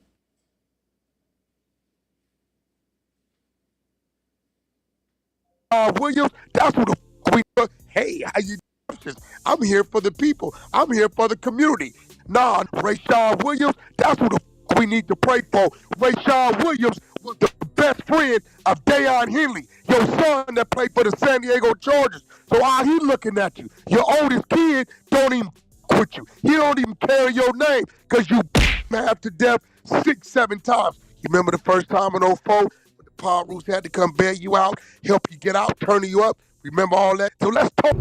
Williams, that's what the we do. Hey, how you doing? I'm here for the people. I'm here for the community. Nah, Rayshard Williams, that's what the we need to pray for. Rayshard Williams was the best friend of Deion Henley, your son that played for the San Diego Chargers. So how he looking at you? Your oldest kid don't even with you. He don't even carry your name because you half to death 6-7 times. You remember the first time in 04 when the Power Roots had to come bail you out, help you get out, turn you up? Remember all that? So let's talk.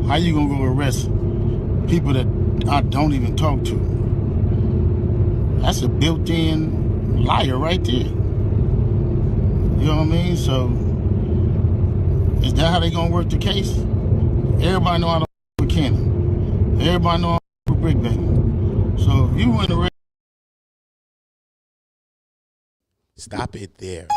How you gonna go arrest people that I don't even talk to? That's a built-in liar right there. You know what I mean? So, is that how they gonna work the case? Everybody know I don't with Cannon. Everybody know I'm with Bricc, baby. So if you went to Stop it there.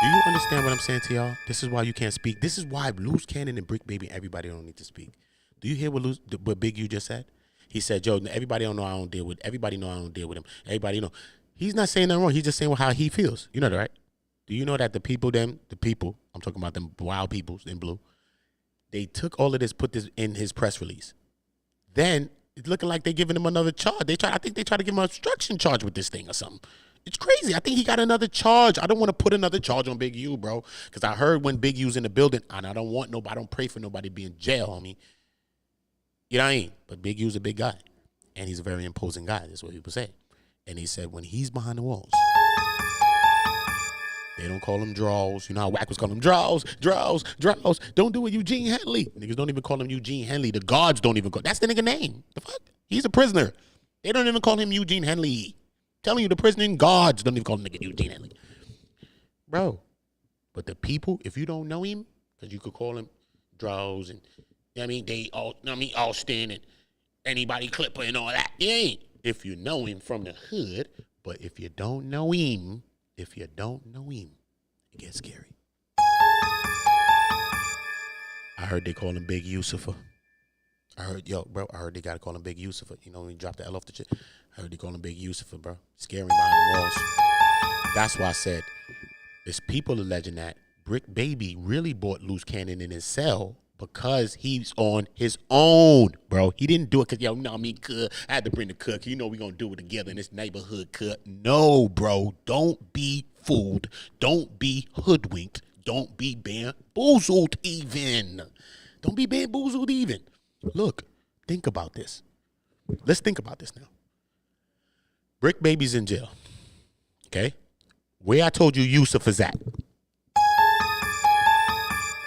Do you understand what I'm saying to y'all? This is why you can't speak. This is why Luce Cannon and Bricc Baby, everybody don't need to speak. Do you hear what Big U just said? He said, "Yo, everybody don't know I don't deal with. Everybody know I don't deal with him. Everybody know." He's not saying nothing wrong. He's just saying how he feels. You know that, right? Do you know that the people, I'm talking about them wild peoples in blue, they took all of this, put this in his press release. Then it's looking like they're giving him another charge. I think they try to give him an obstruction charge with this thing or something. It's crazy. I think he got another charge. I don't want to put another charge on Big U, bro, because I heard when Big U's in the building, and I don't pray for nobody to be in jail, homie. You know what I mean? But Big U's a big guy, and he's a very imposing guy. That's what people say. And he said when he's behind the walls, they don't call him draws. You know how Wack was calling him draws. Don't do it, Eugene Henley. Niggas don't even call him Eugene Henley. The guards don't even call. That's the nigga name. The fuck? He's a prisoner. They don't even call him Eugene Henley. Telling you, the prison guards don't even call him nigga Eugene Henley. Bro, but the people, if you don't know him, because you could call him draws and, you know what I mean, they all, you know what I mean, Austin and anybody Clipper and all that. It ain't. If you know him from the hood, but if you don't know him, it gets scary. I heard they call him Big Yusufa. I heard they gotta call him Big Yusufa. You know when he dropped the L off the shit? I heard they call him Big Yusufa, bro. Scaring behind the walls. That's why I said there's people alleging that Bricc Baby really bought Luce Cannon in his cell because he's on his own, bro. He didn't do it because, yo, no, me, cook. I had to bring the cook. You know we gonna do it together in this neighborhood, cook. No, bro. Don't be fooled. Don't be hoodwinked. Don't be bamboozled even. Don't be bamboozled even. Look, think about this. Let's think about this now. Bricc Baby's in jail. Okay? Where I told you Yusuf is at.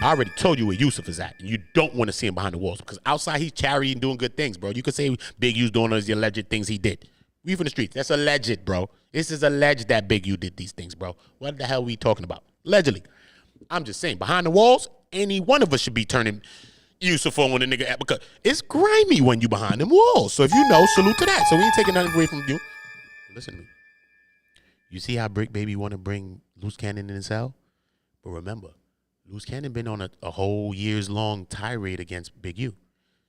I already told you where Yusuf is at. And you don't want to see him behind the walls. Because outside he's charity and doing good things, bro. You could say Big U's doing those alleged things he did. We from the streets. That's alleged, bro. This is alleged that Big U did these things, bro. What the hell are we talking about? Allegedly. I'm just saying, behind the walls, any one of us should be turning Yusuf on the nigga because it's grimy when you behind them walls. So if you know, salute to that. So we ain't taking nothing away from you. Listen to me. You see how Bricc Baby want to bring Luce Cannon in his cell? But remember, Luce Cannon been on a whole years long tirade against Big U.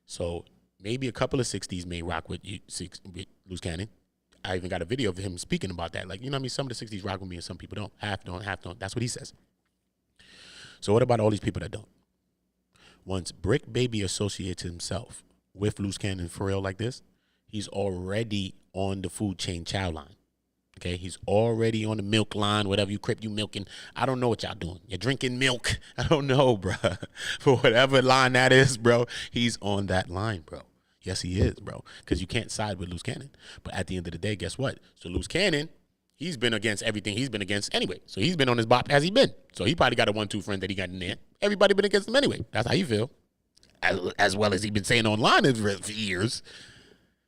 So maybe a couple of 60s may rock with Luce Cannon. I even got a video of him speaking about that. Like, you know what I mean? Some of the 60s rock with me and some people don't. Half don't, half don't. That's what he says. So what about all these people that don't? Once Bricc Baby associates himself with Luce Cannon for real like this, he's already on the food chain chow line. Okay, he's already on the milk line, whatever you crip you milking. I don't know what y'all doing. You're drinking milk. I don't know, bro. For whatever line that is, bro, he's on that line, bro. Yes, he is, bro. Because you can't side with Luce Cannon. But at the end of the day, guess what? So Luce Cannon, he's been against everything he's been against anyway. So he's been on his bop as he been. So he probably got a 1-2 friend that he got in there. Everybody been against him anyway. That's how you feel. As well as he been saying online for years.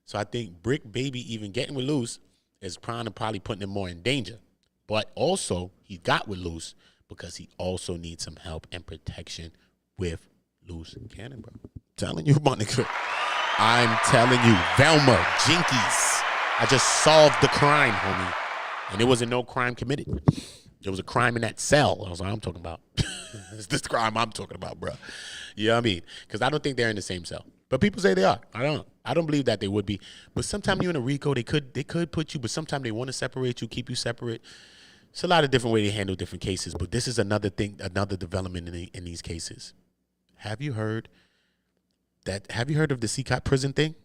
So I think Bricc Baby even getting with Luce is probably putting him more in danger. But also, he got with Luce because he also needs some help and protection with Luce Cannon, bro. I'm telling you, my nigga. I'm telling you, Velma, Jinkies. I just solved the crime, homie. And there wasn't no crime committed. There was a crime in that cell. I was like, I'm talking about. It's this crime I'm talking about, bro. You know what I mean? Because I don't think they're in the same cell. But people say they are. I don't know. I don't believe that they would be. But sometimes you in a Rico, they could put you, but sometimes they want to separate you, keep you separate. It's a lot of different ways to handle different cases. But this is another thing, another development in these cases. Have you heard of the CCOT prison thing?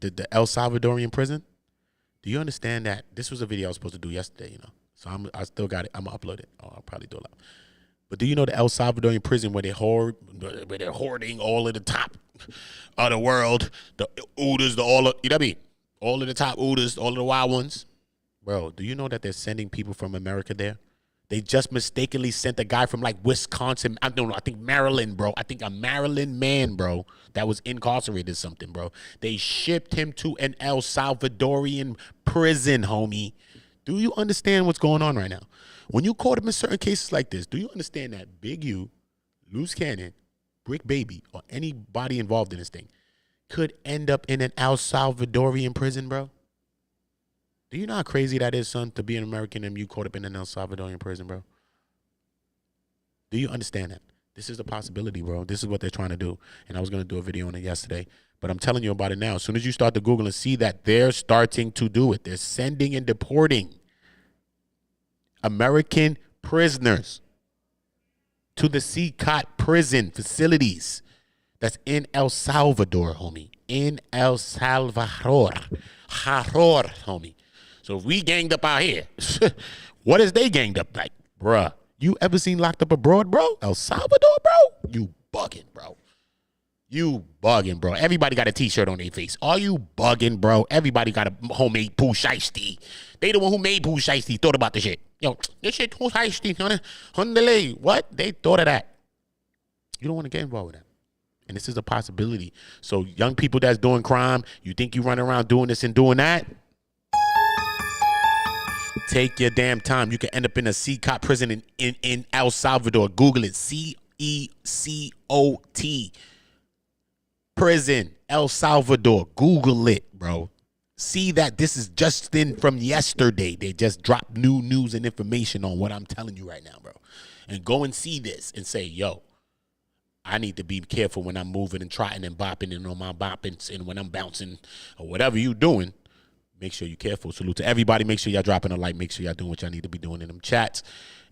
The El Salvadorian prison? Do you understand that? This was a video I was supposed to do yesterday, you know. So I still got it. I'm going to upload it. I'll probably do it live. But do you know the El Salvadorian prison where they're hoarding all of the top of the world, the Ootas, you know what I mean? All of the top Ootas, all of the wild ones. Bro, do you know that they're sending people from America there? They just mistakenly sent a guy from like Wisconsin. I don't know. I think Maryland, bro. I think a Maryland man, bro, that was incarcerated or something, bro. They shipped him to an El Salvadorian prison, homie. Do you understand what's going on right now? When you caught him in certain cases like this, do you understand that Big U, Luce Cannon, Bricc Baby, or anybody involved in this thing could end up in an El Salvadorian prison, bro? Do you know how crazy that is, son, to be an American and you caught up in an El Salvadorian prison, bro? Do you understand that? This is a possibility, bro. This is what they're trying to do. And I was going to do a video on it yesterday. But I'm telling you about it now. As soon as you start to Google and see that they're starting to do it. They're sending and deporting American prisoners to the CCOT prison facilities. That's in El Salvador, homie. In El Salvador. Horror, homie. So if we ganged up out here, what is they ganged up like? Bruh, you ever seen Locked Up Abroad, bro? El Salvador, bro? You bugging, bro. You bugging, bro. Everybody got a t-shirt on their face. Are you bugging, bro? Everybody got a homemade poo shiesty. They the one who made poo shiesty thought about the shit. Yo, this shit poo shiesty, honey. What? They thought of that. You don't want to get involved with that. And this is a possibility. So young people that's doing crime, you think you run around doing this and doing that? Take your damn time. You can end up in a CCOT prison in El Salvador. Google it. CECOT. Prison. El Salvador. Google it, bro. See that this is just in from yesterday. They just dropped new news and information on what I'm telling you right now, bro. And go and see this and say, yo, I need to be careful when I'm moving and trotting and bopping and on my bopping and when I'm bouncing or whatever you doing. Make sure you're careful. Salute to everybody. Make sure y'all dropping a like. Make sure y'all doing what y'all need to be doing in them chats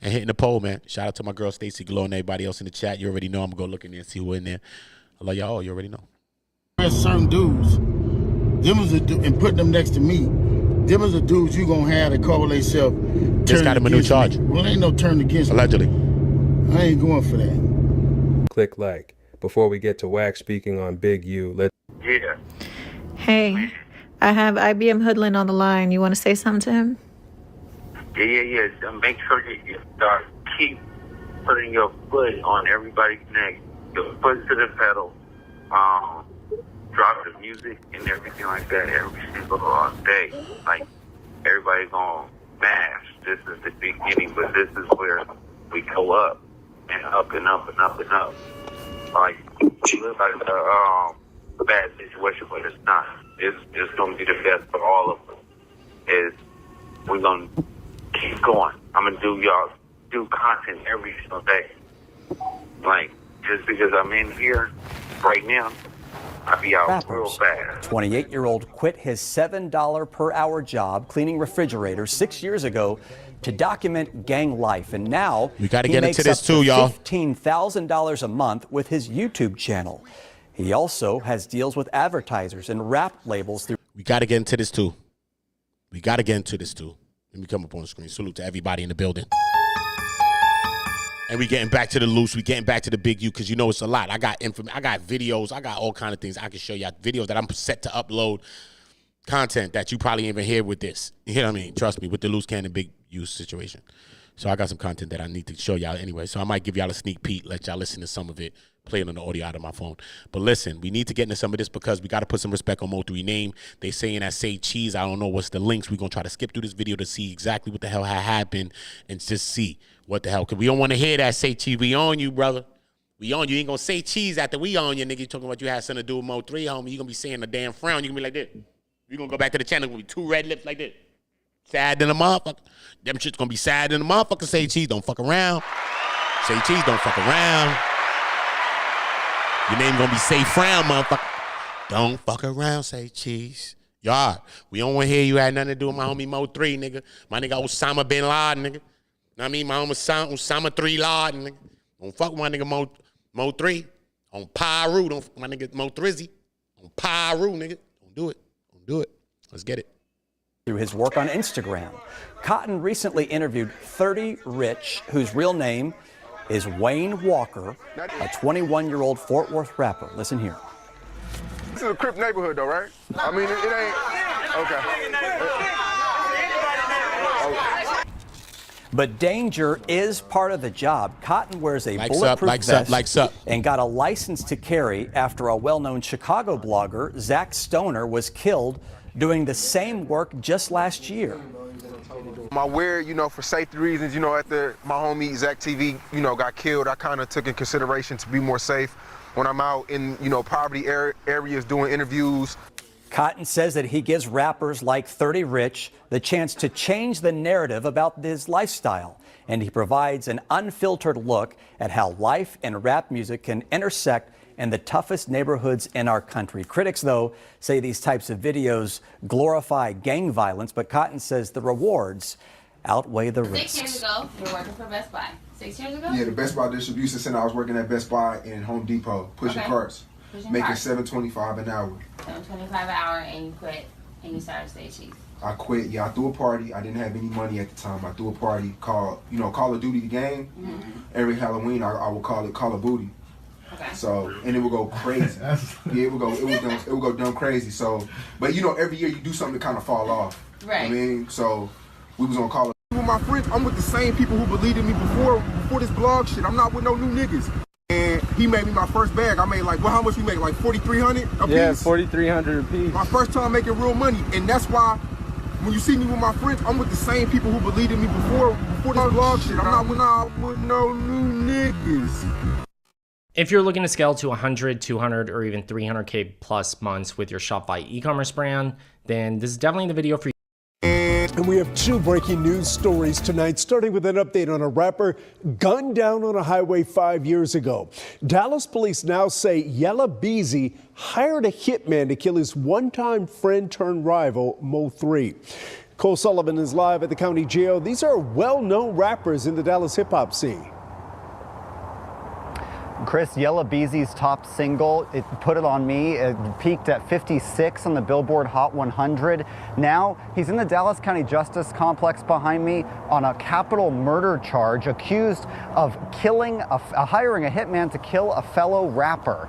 and hitting the poll, man. Shout out to my girl Stacy Glow and everybody else in the chat. You already know I'm going to go look in there and see who in there. I love y'all. You already know. There's certain dudes, and putting them next to me, them is the dudes you going to have to call themselves. Just got him a new charge. Well, ain't no turn against allegedly. Me. I ain't going for that. Click like. Before we get to Wack speaking on Big U, let's... Yeah. Hey, I have IBM Hoodlin on the line. You want to say something to him? Yeah. Make sure you keep putting your foot on everybody's neck. Your foot to the pedal. Drop the music and everything like that every single day. Like, everybody's gonna smash. This is the beginning, but this is where we go up and up and up and up and up. Like, it looks like a bad situation, but it's not. It's going to be the best for all of us. We're going to keep going. I'm going to do content every single day. Like, just because I'm in here right now, I'll be out real fast. 28-year-old quit his $7 per hour job cleaning refrigerators 6 years ago to document gang life, and now we got to get into this too, y'all. $15,000 a month with his YouTube channel. He also has deals with advertisers and rap labels through. We got to get into this too. Let me come up on the screen. Salute to everybody in the building. And we getting back to the Luce. We getting back to the Big U because you know it's a lot. I got I got videos. I got all kind of things I can show you. Videos that I'm set to upload. Content that you probably even hear with this. You know what I mean? Trust me, with the Luce Cannon Big U situation. So I got some content that I need to show y'all anyway. So I might give y'all a sneak peek, let y'all listen to some of it, play it on the audio out of my phone. But listen, we need to get into some of this because we got to put some respect on MO3 name. They saying that Say Cheese. I don't know what's the links. We're going to try to skip through this video to see exactly what the hell had happened and just see what the hell. Because we don't want to hear that Say Cheese. We on you, brother. We on you. You ain't going to say cheese after we on you, nigga. You talking about you had something to do with MO3, homie. You going to be saying a damn frown. You going to be like this. You going to go back to the channel. Going to be 2 red lips like this. Sad than a motherfucker. Them shit's going to be sad than a motherfucker. Say Cheese, don't fuck around. Say Cheese, don't fuck around. Your name going to be Say Frown, motherfucker. Don't fuck around, Say Cheese. Y'all, we don't want to hear you had nothing to do with my homie MO3, nigga. My nigga Osama bin Laden, nigga. Know what I mean? My homie Osama 3 Laden, nigga. Don't fuck with my nigga Mo3. On Pyru, don't fuck with my nigga Mo3. On Pyru, nigga. Don't do it. Don't do it. Let's get it. Through his work on Instagram, Cotton recently interviewed 30 Rich, whose real name is Wayne Walker, a 21-year-old Fort Worth rapper. Listen here. This is a Crip neighborhood, though, right? I mean, it ain't. Okay. But danger is part of the job. Cotton wears a bulletproof vest and got a license to carry after a well-known Chicago blogger, Zach Stoner, was killed doing the same work just last year. My wear, for safety reasons, after my homie Zach TV, got killed, I kind of took in consideration to be more safe when I'm out in, poverty areas doing interviews. Cotton says that he gives rappers like 30 Rich the chance to change the narrative about his lifestyle, and he provides an unfiltered look at how life and rap music can intersect in the toughest neighborhoods in our country. Critics, though, say these types of videos glorify gang violence, but Cotton says the rewards outweigh the risks. 6 years ago, you were working for Best Buy. 6 years ago? Yeah, the Best Buy distribution center. I was working at Best Buy and Home Depot, pushing carts, making $7.25 an hour. $7.25 an hour, and you quit, and you started Say Cheese. I quit. Yeah, I threw a party. I didn't have any money at the time. I threw a party called, Call of Duty the game. Every Halloween, I would call it Call of Booty. Okay. So, and it would go crazy. Yeah, it would go dumb crazy. So, but every year you do something to kind of fall off. Right. I mean, so we was on Call of With my friends, I'm with the same people who believed in me before this blog shit. I'm not with no new niggas. And he made me my first bag. I made how much we make? Like $4,300 a piece? Yeah, $4,300 a piece. My first time making real money. And that's why when you see me with my friends, I'm with the same people who believed in me before this blog shit. I'm not with no new niggas. If you're looking to scale to 100, 200, or even 300K plus months with your Shopify e-commerce brand, then this is definitely the video for you. And we have 2 breaking news stories tonight, starting with an update on a rapper gunned down on a highway 5 years ago. Dallas police now say Yella Beezy hired a hitman to kill his one-time friend turned rival, Mo3. Cole Sullivan is live at the county jail. These are well-known rappers in the Dallas hip-hop scene. Chris, Yella Beezy's top single, It Put It On Me, it peaked at 56 on the Billboard Hot 100. Now he's in the Dallas County Justice Complex behind me on a capital murder charge, accused of hiring a hitman to kill a fellow rapper.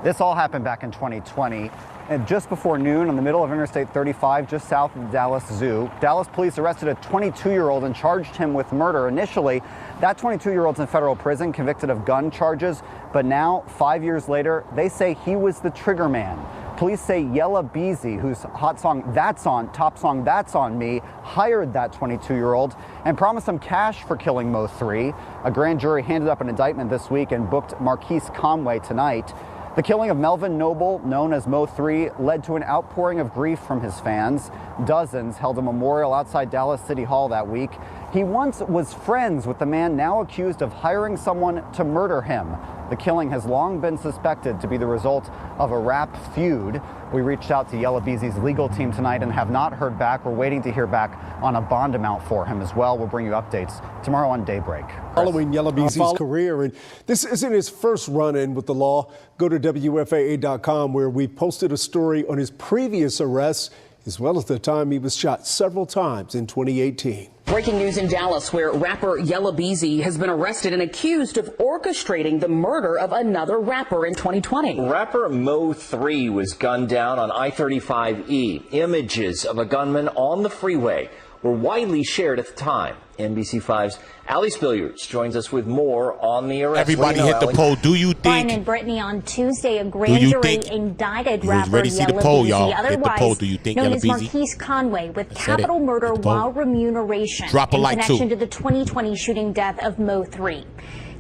This all happened back in 2020. And just before noon, on the middle of Interstate 35, just south of the Dallas Zoo, Dallas police arrested a 22-year-old and charged him with murder. Initially, that 22-year-old's in federal prison, convicted of gun charges. But now, 5 years later, they say he was the trigger man. Police say Yella Beezy, whose top song That's On Me, hired that 22-year-old and promised him cash for killing Mo3. A grand jury handed up an indictment this week and booked Marquise Conway tonight. The killing of Melvin Noble, known as Mo3, led to an outpouring of grief from his fans. Dozens held a memorial outside Dallas City Hall that week. He once was friends with the man now accused of hiring someone to murder him. The killing has long been suspected to be the result of a rap feud. We reached out to Yella Beezy's legal team tonight and have not heard back. We're waiting to hear back on a bond amount for him as well. We'll bring you updates tomorrow on Daybreak. Following Yella Beezy's career, and this isn't his first run-in with the law. Go to WFAA.com, where we posted a story on his previous arrests, as well as the time he was shot several times in 2018. Breaking news in Dallas, where rapper Yella Beezy has been arrested and accused of orchestrating the murder of another rapper in 2020. Rapper MO3 was gunned down on I-35E. Images of a gunman on the freeway were widely shared at the time. NBC5's Ali Spilliards joins us with more on the arrest. Everybody hit the poll. Do you Brian think? and Brittany on Tuesday, a grand jury indicted rapper ready to see the Yella poll, Beezy, y'all. Hit the otherwise poll. Do you think known Yella as Beezy? Marquise Conway, with I said capital it. murder Hit the poll. while remuneration Drop a in like, connection too. to the 2020 shooting death of MO3.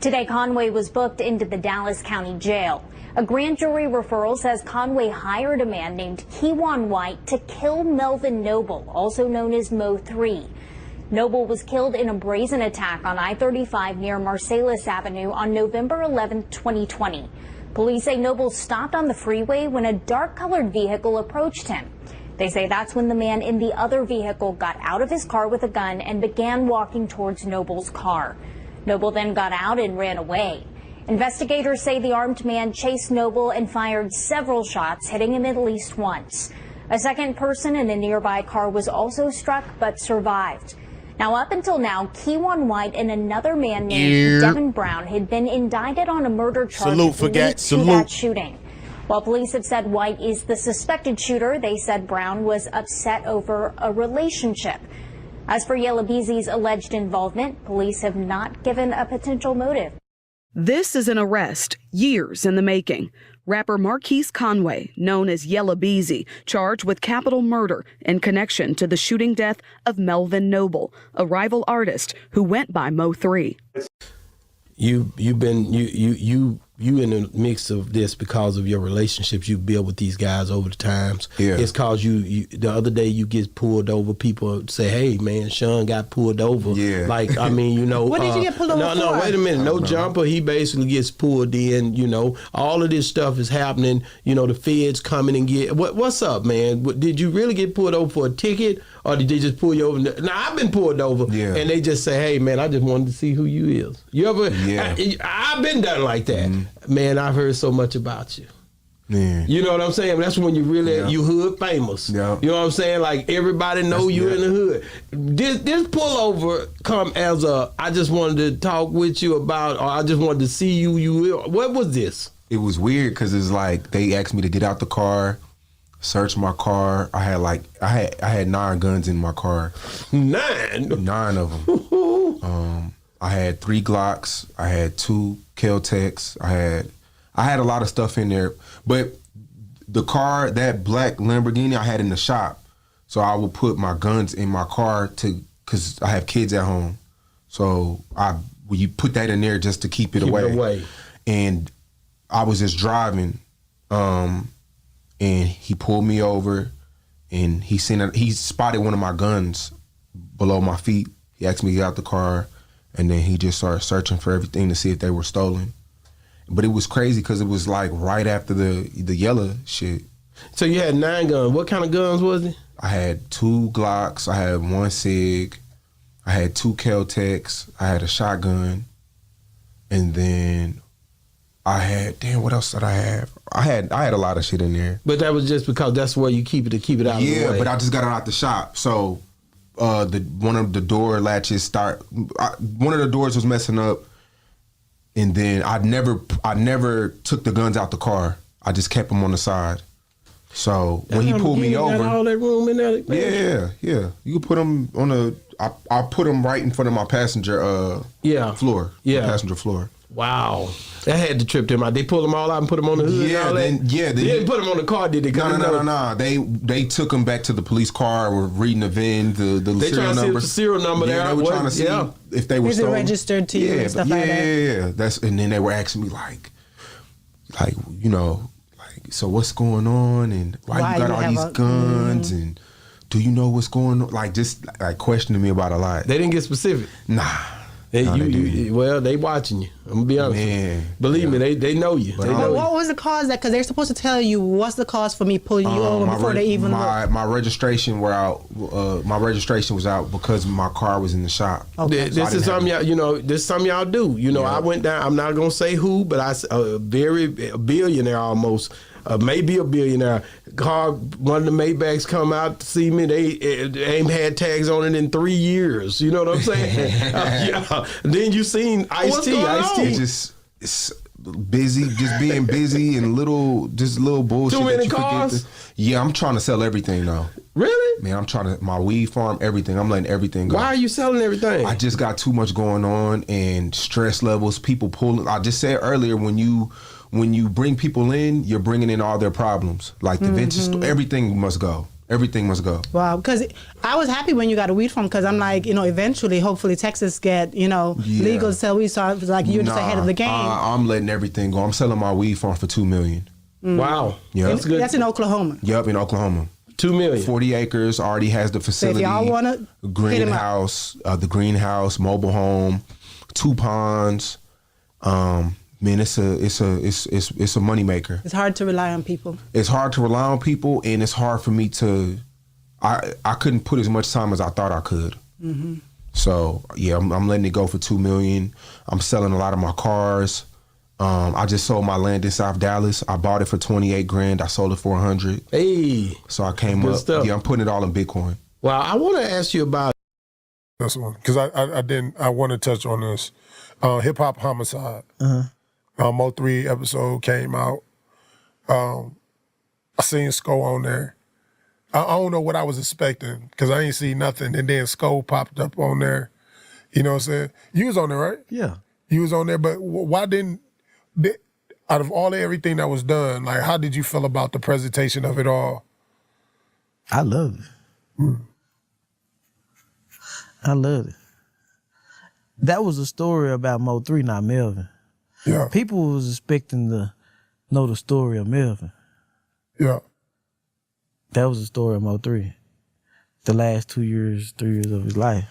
Today, Conway was booked into the Dallas County Jail. A grand jury referral says Conway hired a man named Keywan White to kill Melvin Noble, also known as Mo3. Noble was killed in a brazen attack on I-35 near Marsalis Avenue on November 11, 2020. Police say Noble stopped on the freeway when a dark-colored vehicle approached him. They say that's when the man in the other vehicle got out of his car with a gun and began walking towards Noble's car. Noble then got out and ran away. Investigators say the armed man chased Noble and fired several shots, hitting him at least once. A second person in a nearby car was also struck but survived. Now, up until now, Keywan White and another man named Devin Brown had been indicted on a murder charge linked to that shooting. While police have said White is the suspected shooter, they said Brown was upset over a relationship. As for Yella Beezy's alleged involvement, police have not given a potential motive. This is an arrest, years in the making. Rapper Marquise Conway, known as Yella Beezy, charged with capital murder in connection to the shooting death of Melvin Noble, a rival artist who went by Mo3. You in the mix of this because of your relationships you build with these guys over the times. Yeah. It's cause you the other day you get pulled over. People say, "Hey man, Sean got pulled over." Yeah. Like, I mean, you know. What did you get pulled over No, for? wait a minute. No jumper. He basically gets pulled in. You know, all of this stuff is happening. You know, the feds coming and get. What's up, man? Did you really get pulled over for a ticket, or did they just pull you over? Now I've been pulled over, and they just say, "Hey man, I just wanted to see who you is." You ever? Yeah. I've been done like that. Man, I've heard so much about you. Yeah. You know what I'm saying? That's when you really, you hood famous. Yeah. You know what I'm saying? Like everybody know you in the hood. This pullover come as a, I just wanted to talk with you about, or I just wanted to see you. What was this? It was weird because it's like they asked me to get out the car, search my car. I had 9 guns in my car. 9? 9 of them. I had 3 Glocks. I had 2 Kel-Tecs. I had a lot of stuff in there. But the car, that black Lamborghini, I had in the shop. So I would put my guns in my car because I have kids at home. So you put that in there just to keep it away. And I was just driving, and he pulled me over, and he spotted one of my guns below my feet. He asked me to get out the car. And then he just started searching for everything to see if they were stolen. But it was crazy because it was like right after the Yella shit. So you had 9 guns. What kind of guns was it? I had 2 Glocks. I had 1 Sig. I had 2 Kel-Tecs. I had a shotgun. And then I had, what else did I have? I had a lot of shit in there. But that was just because that's where you keep it out of the way. Yeah, but I just got it out the shop. So one of the door latches one of the doors was messing up, and then I never took the guns out the car. I just kept them on the side. So when he pulled me over, got all that room in there. Yeah. You could put them on I put them right in front of my passenger floor. Yeah, passenger floor. Wow, that had to trip them out. They pulled them all out and put them on the hood. They didn't put them on the car, did they? No. They took them back to the police car. Were reading the VIN, the serial number. The serial number there. They were trying to see if they were Is it stolen. registered to you and stuff like that? Yeah. And then they were asking me like you know, like, so what's going on and why you got all these guns and do you know what's going on? Like just like questioning me about a lot. They didn't get specific. Nah. Well, they watching you. I'm gonna be honest. Man, believe me, they know you. What was the cause that? Because they're supposed to tell you what's the cause for me pulling you over before they even look. My registration were out. My registration was out because my car was in the shop. Okay. This is something this is something y'all do. I went down. I'm not gonna say who, but a billionaire almost. maybe a billionaire. Car, one of the Maybachs come out to see me. They ain't had tags on it in 3 years. You know what I'm saying? Yeah. Then you seen Ice-T. It's busy, just being busy and little bullshit. Too many that you cars? Yeah, I'm trying to sell everything now. Really? Man, I'm trying to, my weed farm, everything. I'm letting everything go. Why are you selling everything? I just got too much going on and stress levels, people pulling. I just said earlier, when you bring people in, you're bringing in all their problems. Like the vintage store, everything must go. Everything must go. Wow, because I was happy when you got a weed farm, because I'm like, eventually, hopefully Texas get, legal to sell weed, so like you're just ahead of the game. I'm letting everything go. I'm selling my weed farm for $2 million. Wow. Yeah, that's good. That's in Oklahoma. Yep, in Oklahoma. $2 million. 40 acres, already has the facility. So if y'all want to greenhouse, the greenhouse, mobile home, 2 ponds. Man, it's a money maker. It's hard to rely on people. It's hard to rely on people, and it's hard for me to. I couldn't put as much time as I thought I could. Mm-hmm. So yeah, I'm letting it go for $2 million. I'm selling a lot of my cars. I just sold my land in South Dallas. I bought it for $28,000. I sold it for $100,000. Hey, so I came good up. Stuff. Yeah, I'm putting it all in Bitcoin. Well, I want to ask you about. That's one, because I want to touch on this. Hip Hop Homicide. MO3 episode came out. I seen Sko on there. I don't know what I was expecting, because I ain't see nothing. And then Sko popped up on there. You know what I'm saying? You was on there, right? Yeah. You was on there, but why didn't, out of everything that was done, like, how did you feel about the presentation of it all? I loved it. I loved it. That was a story about MO3, not Melvin. Yeah. People was expecting to know the story of Melvin. Yeah. That was the story of MO3. The last 2 years, 3 years of his life.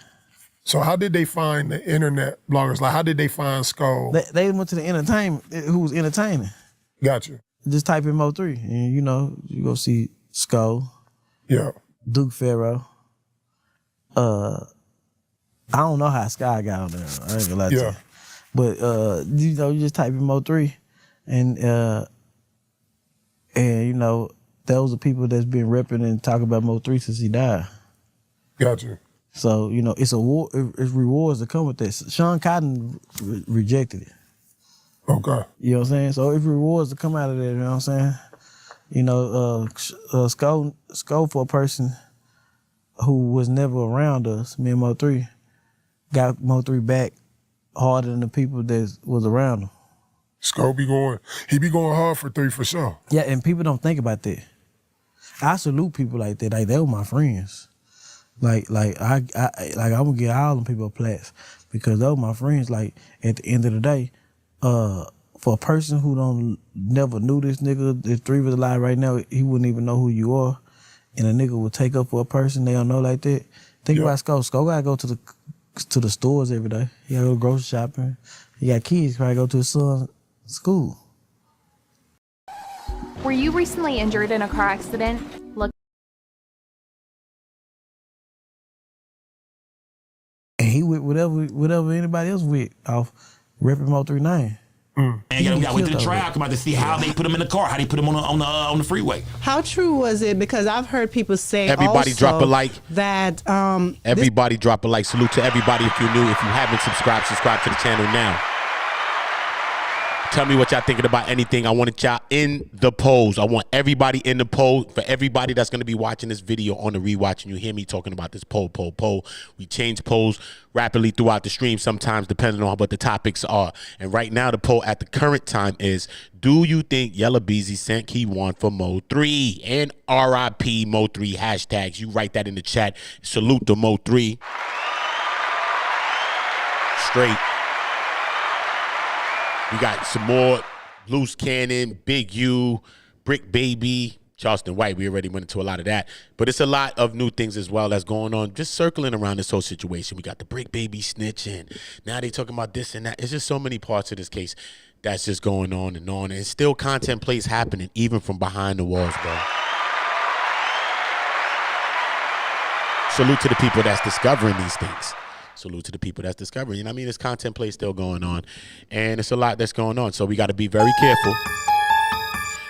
So how did they find the internet bloggers? Like, how did they find Sko? They went to the entertainment, who was entertaining. Gotcha. Just type in MO3 and you go see Sko. Yeah. Duke Pharaoh. I don't know how Sky got on there. I ain't gonna lie to you. But you just type in MO3 and those are people that's been repping and talking about MO3 since he died. Gotcha. So, it's it's rewards that come with this. Sean Cotton rejected it. Okay. You know what I'm saying? So it's rewards that come out of there, you know what I'm saying? Sko for a person who was never around us, me and MO3, got MO3 back harder than the people that was around him. Sko he be going hard for 3 for sure. Yeah, and people don't think about that. I salute people like that. Like, they were my friends. I'm gonna give all them people a plaque because they were my friends. Like, at the end of the day, for a person who never knew this nigga, if 3 was alive right now, he wouldn't even know who you are. And a nigga would take up for a person they don't know like that. Think about Sko. Sko gotta go to the stores every day. He gotta go grocery shopping. He got kids, probably go to his son's school. Were you recently injured in a car accident? Look. And he with whatever anybody else with off repping MO3 And we got to wait to the trial come out to see how they put him in the car, how they put him on the freeway. How true was it? Because I've heard people say everybody also drop a like. That everybody drop a like. Salute to everybody if you're new. If you haven't subscribed to the channel now. Tell me what y'all thinking about anything. I want y'all in the polls. I want everybody in the poll. For everybody that's going to be watching this video on the rewatch and you hear me talking about this poll. We change polls rapidly throughout the stream sometimes depending on what the topics are. And right now the poll at the current time is, do you think Yella Beezy sent Key One for MO3? And RIP MO3 hashtags. You write that in the chat. Salute to MO3. Straight. We got some more Luce Cannon, Big U, Bricc Baby, Charleston White. We already went into a lot of that. But it's a lot of new things as well that's going on, just circling around this whole situation. We got the Bricc Baby snitching. Now they talking about this and that. It's just so many parts of this case that's just going on. And still content plays happening, even from behind the walls, bro. Salute to the people that's discovering these things. Salute to the people that's discovering. You know what I mean? This content play still going on. And it's a lot that's going on. So we got to be very careful.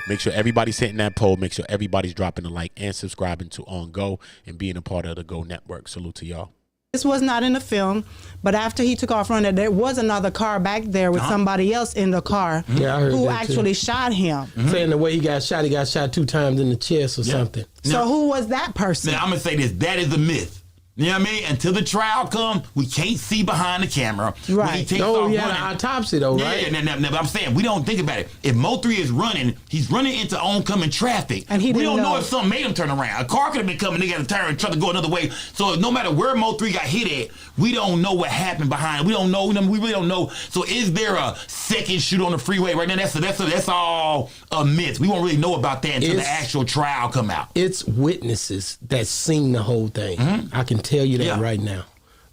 Make sure everybody's hitting that poll. Make sure everybody's dropping a like and subscribing to On Go and being a part of the Go Network. Salute to y'all. This was not in the film, but after he took off running, there was another car back there with somebody else in the car Yeah, I heard who that actually too. shot him. Saying the way he got shot 2 times in the chest or something. So who was that person? Now, I'm going to say this. That is a myth. You know what I mean? Until the trial comes, we can't see behind the camera. When he Right. takes Oh, off he had running, an autopsy though, right? Yeah, but I'm saying, we don't think about it. If Mo3 is running, he's running into oncoming traffic. And he we didn't don't know know. if something made him turn around. A car could have been coming, they got to turn and try to go another way. So no matter where Mo3 got hit at, we don't know what happened behind. We don't know. We really don't know. So is there a second shoot on the freeway right now? That's all a myth. We won't really know about that until the actual trial come out. It's witnesses that seen the whole thing. I can tell you that right now.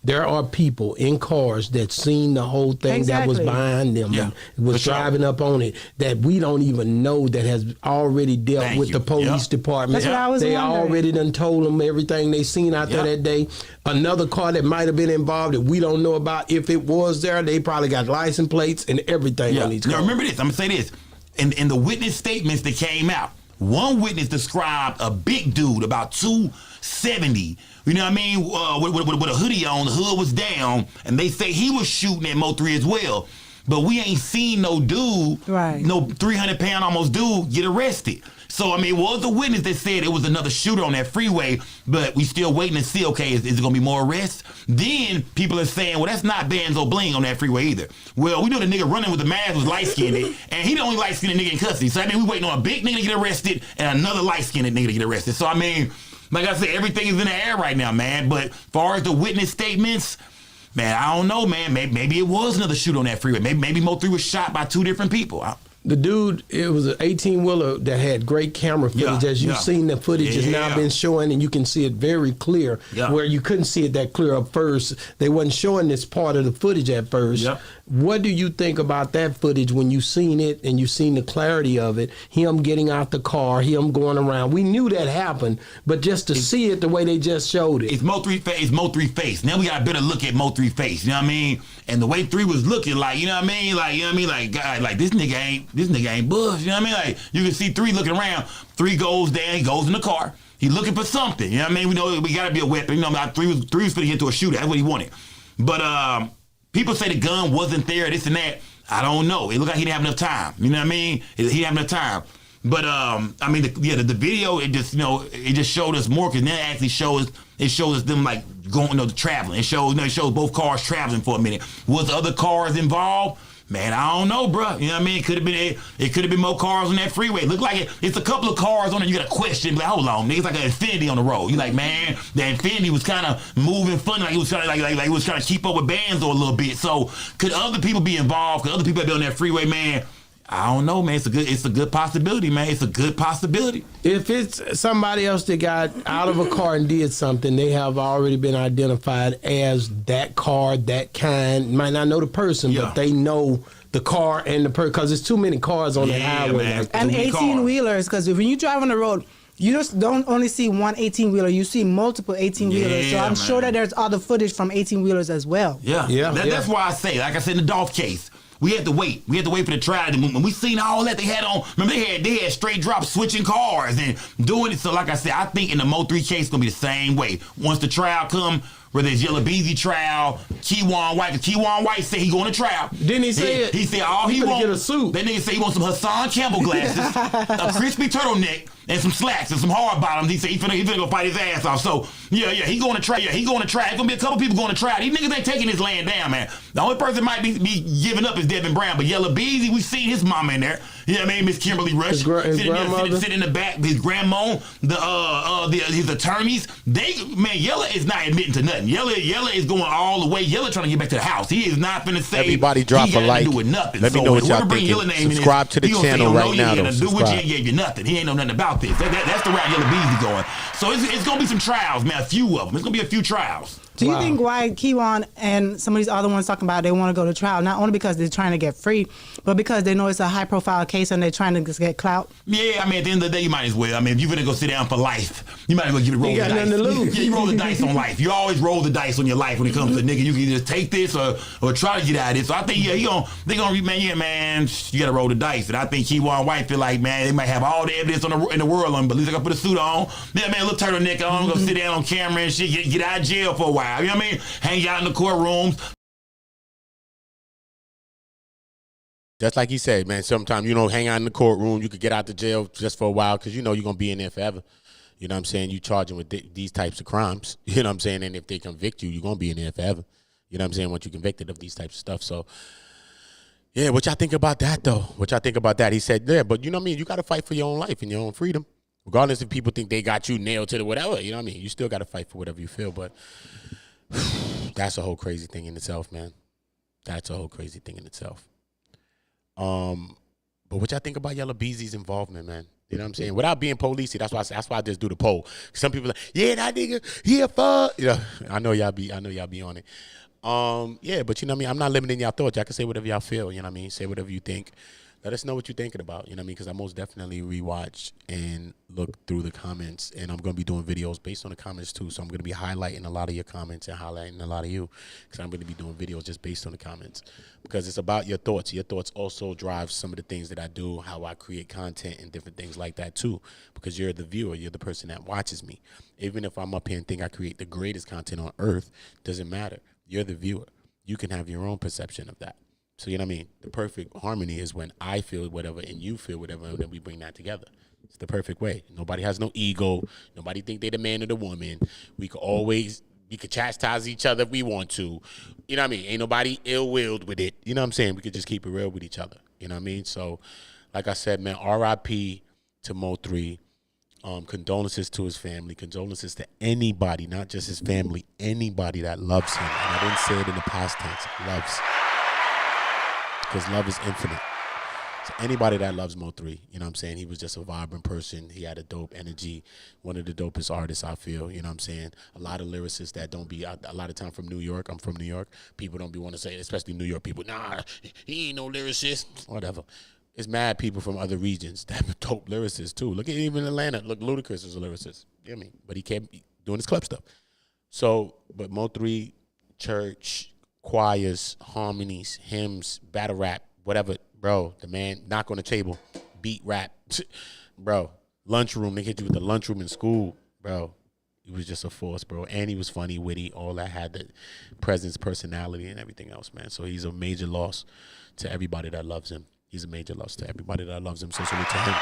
There are people in cars that seen the whole thing that was behind them and was driving up on it that we don't even know that has already dealt with the police department. That's what I was They wondering. already done told them everything they seen out there that day. Another car that might have been involved that we don't know about, if it was there, they probably got license plates and everything on these cars. Now remember this, I'm gonna say this. In the witness statements that came out, one witness described a big dude, about 270, you know what I mean, with a hoodie on, the hood was down, and they say he was shooting at Mo3 as well. But we ain't seen no dude, no 300-pound almost dude get arrested. So, I mean, it was a witness that said it was another shooter on that freeway, but we still waiting to see, okay, is it going to be more arrests? Then people are saying, well, that's not Banzo Bling on that freeway either. Well, we know the nigga running with the mask was light-skinned, and he the only light-skinned nigga in custody. So, I mean, we waiting on a big nigga to get arrested and another light-skinned nigga to get arrested. So, I mean, like I said, everything is in the air right now, man. But as far as the witness statements, man, I don't know, man. Maybe it was another shooter on that freeway. Maybe Mo3 was shot by 2 different people. The dude, it was an 18-wheeler that had great camera footage. As you've seen, the footage has now been showing, and you can see it very clear, where you couldn't see it that clear up first. They wasn't showing this part of the footage at first. What do you think about that footage when you seen it and you seen the clarity of it, him getting out the car, him going around? We knew that happened, but just to see it the way they just showed it. It's Mo3 face. Now we got a better look at Mo3 face, you know what I mean? And the way 3 was looking, like, you know what I mean? Like, God, like, this nigga ain't bush, you know what I mean? Like, you can see 3 looking around. 3 goes down, he goes in the car. He looking for something, you know what I mean? We know we gotta be a weapon. You know, 3 was finna get into a shooter. That's what he wanted. But people say the gun wasn't there, this and that. I don't know. It looked like he didn't have enough time. You know what I mean? He didn't have enough time. But I mean, the video, it just, you know, it just showed us more, because then it actually shows us them like going, you know, traveling. It shows both cars traveling for a minute. Was other cars involved? Man, I don't know, bro. You know what I mean? It could have been more cars on that freeway. It looked like it's a couple of cars on it. You got a question, like, hold on, nigga, it's like an Infinity on the road. You like, man, the Infinity was kind of moving funny, like it was trying to like it was trying to keep up with Banzo a little bit. So could other people be involved? Could other people be on that freeway, man? I don't know, man. It's a good possibility, man. It's a good possibility. If it's somebody else that got out of a car and did something, they have already been identified as that car, that kind. Might not know the person, but they know the car and the person, because there's too many cars on that highway. Man. And 18-wheelers, because when you drive on the road, you just don't only see one 18-wheeler, you see multiple 18-wheelers. So I'm sure that there's other footage from 18-wheelers as well. That's why I say, like I said in the Dolph case, we had to wait. We had to wait for the trial. When we seen all that they had on, remember they had straight drop switching cars and doing it. So like I said, I think in the Mo3 case it's gonna be the same way. Once the trial come, whether it's Yella Beezy trial, Keywan White, because Keywan White said he going to trial. Didn't he say it? He said all he wants. Get a suit. That nigga said he wants some Hassan Campbell glasses, a crispy turtleneck, and some slacks and some hard bottoms. He said he finna go fight his ass off. So yeah, he going to try. Yeah, he going to try. It's gonna be a couple people going to try. These niggas ain't taking this land down, man. The only person might be giving up is Devin Brown, but Yella Beezy, we seen his mama in there. You know what I mean? Miss Kimberly Rush his grandmother sitting in the back. His grandma, his attorneys. Yella is not admitting to nothing. Yella is going all the way. Yella trying to get back to the house. He is not finna say everybody drop he a like. to do with nothing. Let me know what y'all thinking. Subscribe to the channel right now. He ain't gonna do what you gave you nothing. He ain't know nothing about that. about this. That's the route Yella Beezy going. So it's gonna be some trials, man. A few of them. It's gonna be a few trials. Do you think why Keywan and some of these other ones talking about they want to go to trial, not only because they're trying to get free, but because they know it's a high-profile case and they're trying to just get clout? Yeah, I mean, at the end of the day, you might as well. I mean, if you're gonna go sit down for life, you might as well give it roll You the got dice. nothing to lose. Yeah, you roll the dice on life. You always roll the dice on your life when it comes to nigga. You can either take this or try to get out of this. So I think they gonna man, you gotta roll the dice. And I think Keywan White feel like, man, they might have all the evidence in the world on, but at least I gotta put a suit on. Yeah, man, little turtleneck on, go sit down on camera and shit, get out of jail for a while. You know what I mean? Hang out in the courtrooms. Just like he said, man, sometimes, hang out in the courtroom. You could get out the jail just for a while because you're going to be in there forever. You know what I'm saying? You charge them with these types of crimes. You know what I'm saying? And if they convict you, you're going to be in there forever. You know what I'm saying? Once you're convicted of these types of stuff. So, yeah, what y'all think about that, though? What y'all think about that? He said, yeah, but you know what I mean? You got to fight for your own life and your own freedom. Regardless if people think they got you nailed to the whatever. You know what I mean? You still got to fight for whatever you feel. But that's a whole crazy thing in itself, man. That's a whole crazy thing in itself. But what y'all think about Yella Beezy's involvement, man? You know what I'm saying? Without being policey, that's why I just do the poll. Some people are like, yeah, that nigga, he a fuck. I know y'all be on it. Yeah, but you know what I mean? I'm not limiting y'all thoughts. Y'all can say whatever y'all feel, you know what I mean? Say whatever you think. Let us know what you're thinking about, you know what I mean? Because I most definitely rewatch and look through the comments, and I'm going to be doing videos based on the comments too. So I'm going to be highlighting a lot of your comments and highlighting a lot of you, because I'm going to be doing videos just based on the comments, because it's about your thoughts. Your thoughts also drive some of the things that I do, how I create content and different things like that too, because you're the viewer. You're the person that watches me. Even if I'm up here and think I create the greatest content on earth, doesn't matter. You're the viewer. You can have your own perception of that. So, you know what I mean? The perfect harmony is when I feel whatever and you feel whatever, and then we bring that together. It's the perfect way. Nobody has no ego. Nobody think they're the man or the woman. We could chastise each other if we want to. You know what I mean? Ain't nobody ill-willed with it. You know what I'm saying? We could just keep it real with each other. You know what I mean? So, like I said, man, R.I.P. to MO3. Condolences to his family. Condolences to anybody, not just his family, anybody that loves him. And I didn't say it in the past tense. Loves. Because love is infinite. So anybody that loves Mo3, you know what I'm saying? He was just a vibrant person. He had a dope energy. One of the dopest artists, I feel, you know what I'm saying? A lot of lyricists that don't be, a lot of time from New York. I'm from New York. People don't be want to say, especially New York people, nah, he ain't no lyricist. Whatever. It's mad people from other regions that are dope lyricists too. Look at even Atlanta. Look, Ludacris is a lyricist. You know what I mean? But he kept doing his club stuff. So, but Mo3, church, choirs, harmonies, hymns, battle rap, whatever, bro. The man, knock on the table, beat rap, bro. Lunchroom, they hit you with the lunchroom in school, bro. He was just a force, bro. And he was funny, witty, all that, had the presence, personality, and everything else, man. So he's a major loss to everybody that loves him. He's a major loss to everybody that loves him. So salute to him.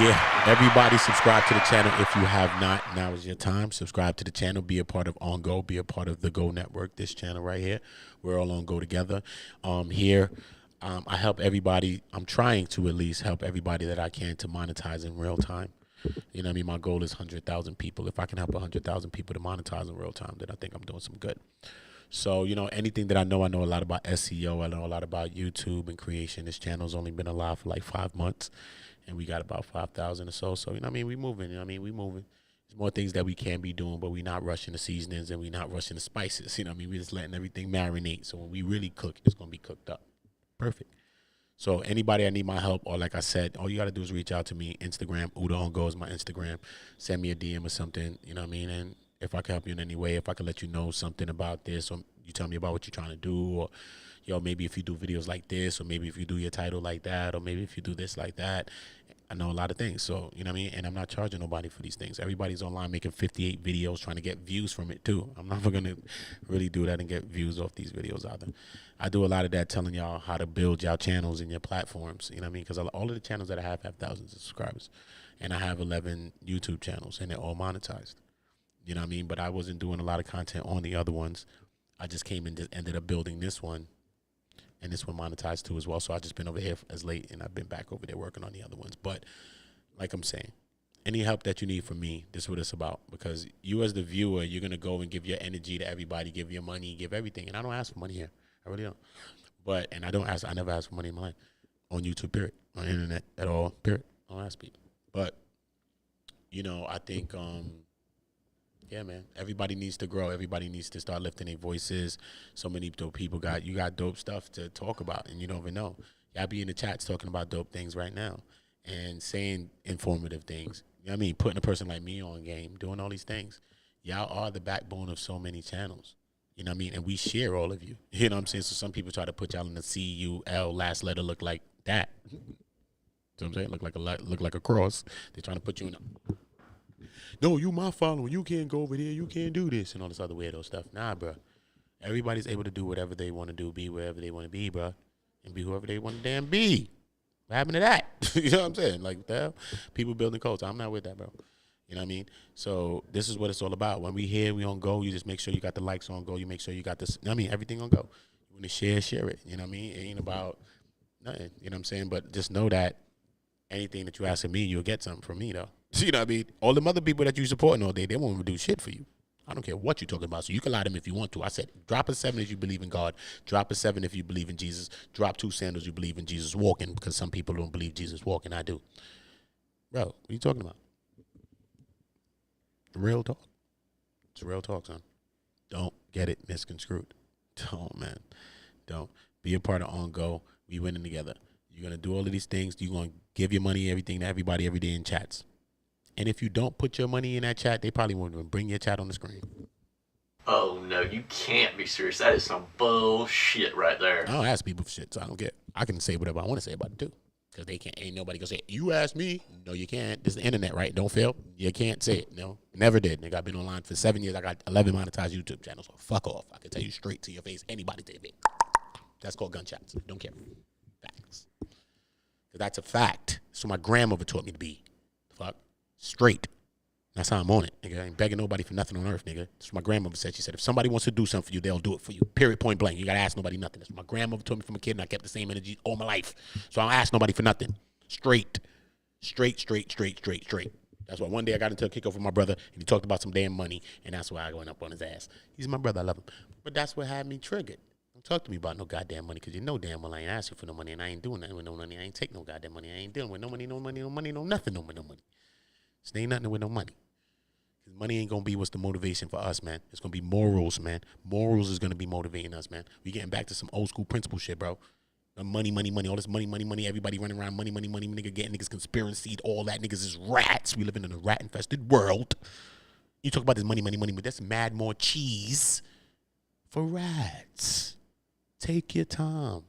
Yeah, everybody subscribe to the channel if you have not. Now is your time. Subscribe to the channel. Be a part of On Go. Be a part of the Go Network, this channel right here. We're all on Go together. I help everybody. I'm trying to at least help everybody that I can to monetize in real time. You know what I mean? My goal is 100,000 people. If I can help 100,000 people to monetize in real time, then I think I'm doing some good. So, you know, anything that I know a lot about SEO. I know a lot about YouTube and creation. This channel's only been alive for like 5 months. And we got about 5,000 or so. So, you know what I mean? We moving. You know what I mean? We moving. There's more things that we can be doing, but we not rushing the seasonings and we not rushing the spices. You know what I mean? We just letting everything marinate. So when we really cook, it's going to be cooked up. Perfect. So anybody that need my help, or like I said, all you got to do is reach out to me. Instagram, Oota on Go is my Instagram. Send me a DM or something. You know what I mean? And if I can help you in any way, if I can let you know something about this, or you tell me about what you're trying to do, or, yo, maybe if you do videos like this, or maybe if you do your title like that, or maybe if you do this like that. I know a lot of things, so, you know what I mean? And I'm not charging nobody for these things. Everybody's online making 58 videos trying to get views from it, too. I'm not going to really do that and get views off these videos either. I do a lot of that telling y'all how to build y'all channels and your platforms, you know what I mean? Because all of the channels that I have thousands of subscribers. And I have 11 YouTube channels, and they're all monetized. You know what I mean? But I wasn't doing a lot of content on the other ones. I just came and ended up building this one. And this one monetized too as well. So I've just been over here as late, and I've been back over there working on the other ones. But like I'm saying, any help that you need from me, this is what it's about. Because you as the viewer, you're going to go and give your energy to everybody, give your money, give everything. And I don't ask for money here. I really don't. But, and I never ask for money in my life. on YouTube, period. On the internet at all, period. I don't ask people. But, you know, I think, yeah, man, everybody needs to grow. Everybody needs to start lifting their voices. So many dope people you got dope stuff to talk about, and you don't even know. Y'all be in the chats talking about dope things right now and saying informative things. You know what I mean? Putting a person like me on game, doing all these things. Y'all are the backbone of so many channels. You know what I mean? And we share all of you. You know what I'm saying? So some people try to put y'all in the C-U-L last letter look like that. You know what I'm saying? Look like a cross. They're trying to put you in a, no, you my follower. You can't go over there. You can't do this and all this other weirdo stuff. Nah, bro. Everybody's able to do whatever they want to do, be wherever they want to be, bro. And be whoever they want to damn be. What happened to that? You know what I'm saying? Like, the hell? People building culture. I'm not with that, bro. You know what I mean? So this is what it's all about. When we here, we on go. You just make sure you got the likes on go. You make sure you got this. I mean, everything on go. You want to share it. You know what I mean? It ain't about nothing. You know what I'm saying? But just know that anything that you ask of me, you'll get something from me, though. You know what I mean? All them other people that you supporting all day, they won't do shit for you. I don't care what you're talking about. So you can lie to them if you want to. I said, drop a 7 if you believe in God. Drop a 7 if you believe in Jesus. Drop 2 sandals you believe in Jesus walking, because some people don't believe Jesus walking. I do. Bro, what are you talking about? Real talk. It's real talk, son. Don't get it misconstrued. Don't, man. Don't. Be a part of On Go. We winning together. You're going to do all of these things. You're going to give your money, everything to everybody every day in chats. And if you don't put your money in that chat, they probably won't even bring your chat on the screen. Oh, no, you can't be serious. That is some bullshit right there. I don't ask people for shit, so I don't care. I can say whatever I want to say about it, too. Because they can't, ain't nobody going to say, you asked me. No, you can't. This is the internet, right? Don't fail. You can't say it. No, never did. Nigga, I've been online for 7 years. I got 11 monetized YouTube channels. So fuck off. I can tell you straight to your face. Anybody to your face. That's called gunshots. Don't care. Facts. Because that's a fact. That's what my grandmother taught me to be. Fuck. Straight. That's how I'm on it, nigga. I ain't begging nobody for nothing on earth, nigga. That's what my grandmother said. She said, if somebody wants to do something for you, they'll do it for you. Period, point blank. You gotta ask nobody nothing. That's what my grandmother told me from a kid, and I kept the same energy all my life. So I don't ask nobody for nothing. Straight. Straight. That's why one day I got into a kick off with my brother, and he talked about some damn money, and that's why I went up on his ass. He's my brother. I love him. But that's what had me triggered. Don't talk to me about no goddamn money, because you know damn well I ain't asking for no money, and I ain't doing nothing with no money. I ain't take no goddamn money. I ain't dealing with no money, no nothing, no money. This ain't nothing with no money. Because money ain't going to be what's the motivation for us, man. It's going to be morals, man. Morals is going to be motivating us, man. We getting back to some old school principle shit, bro. Money. All this money. Everybody running around money. Nigga getting niggas conspiracy. All that niggas is rats. We living in a rat-infested world. You talk about this money, but that's mad more cheese for rats. Take your time.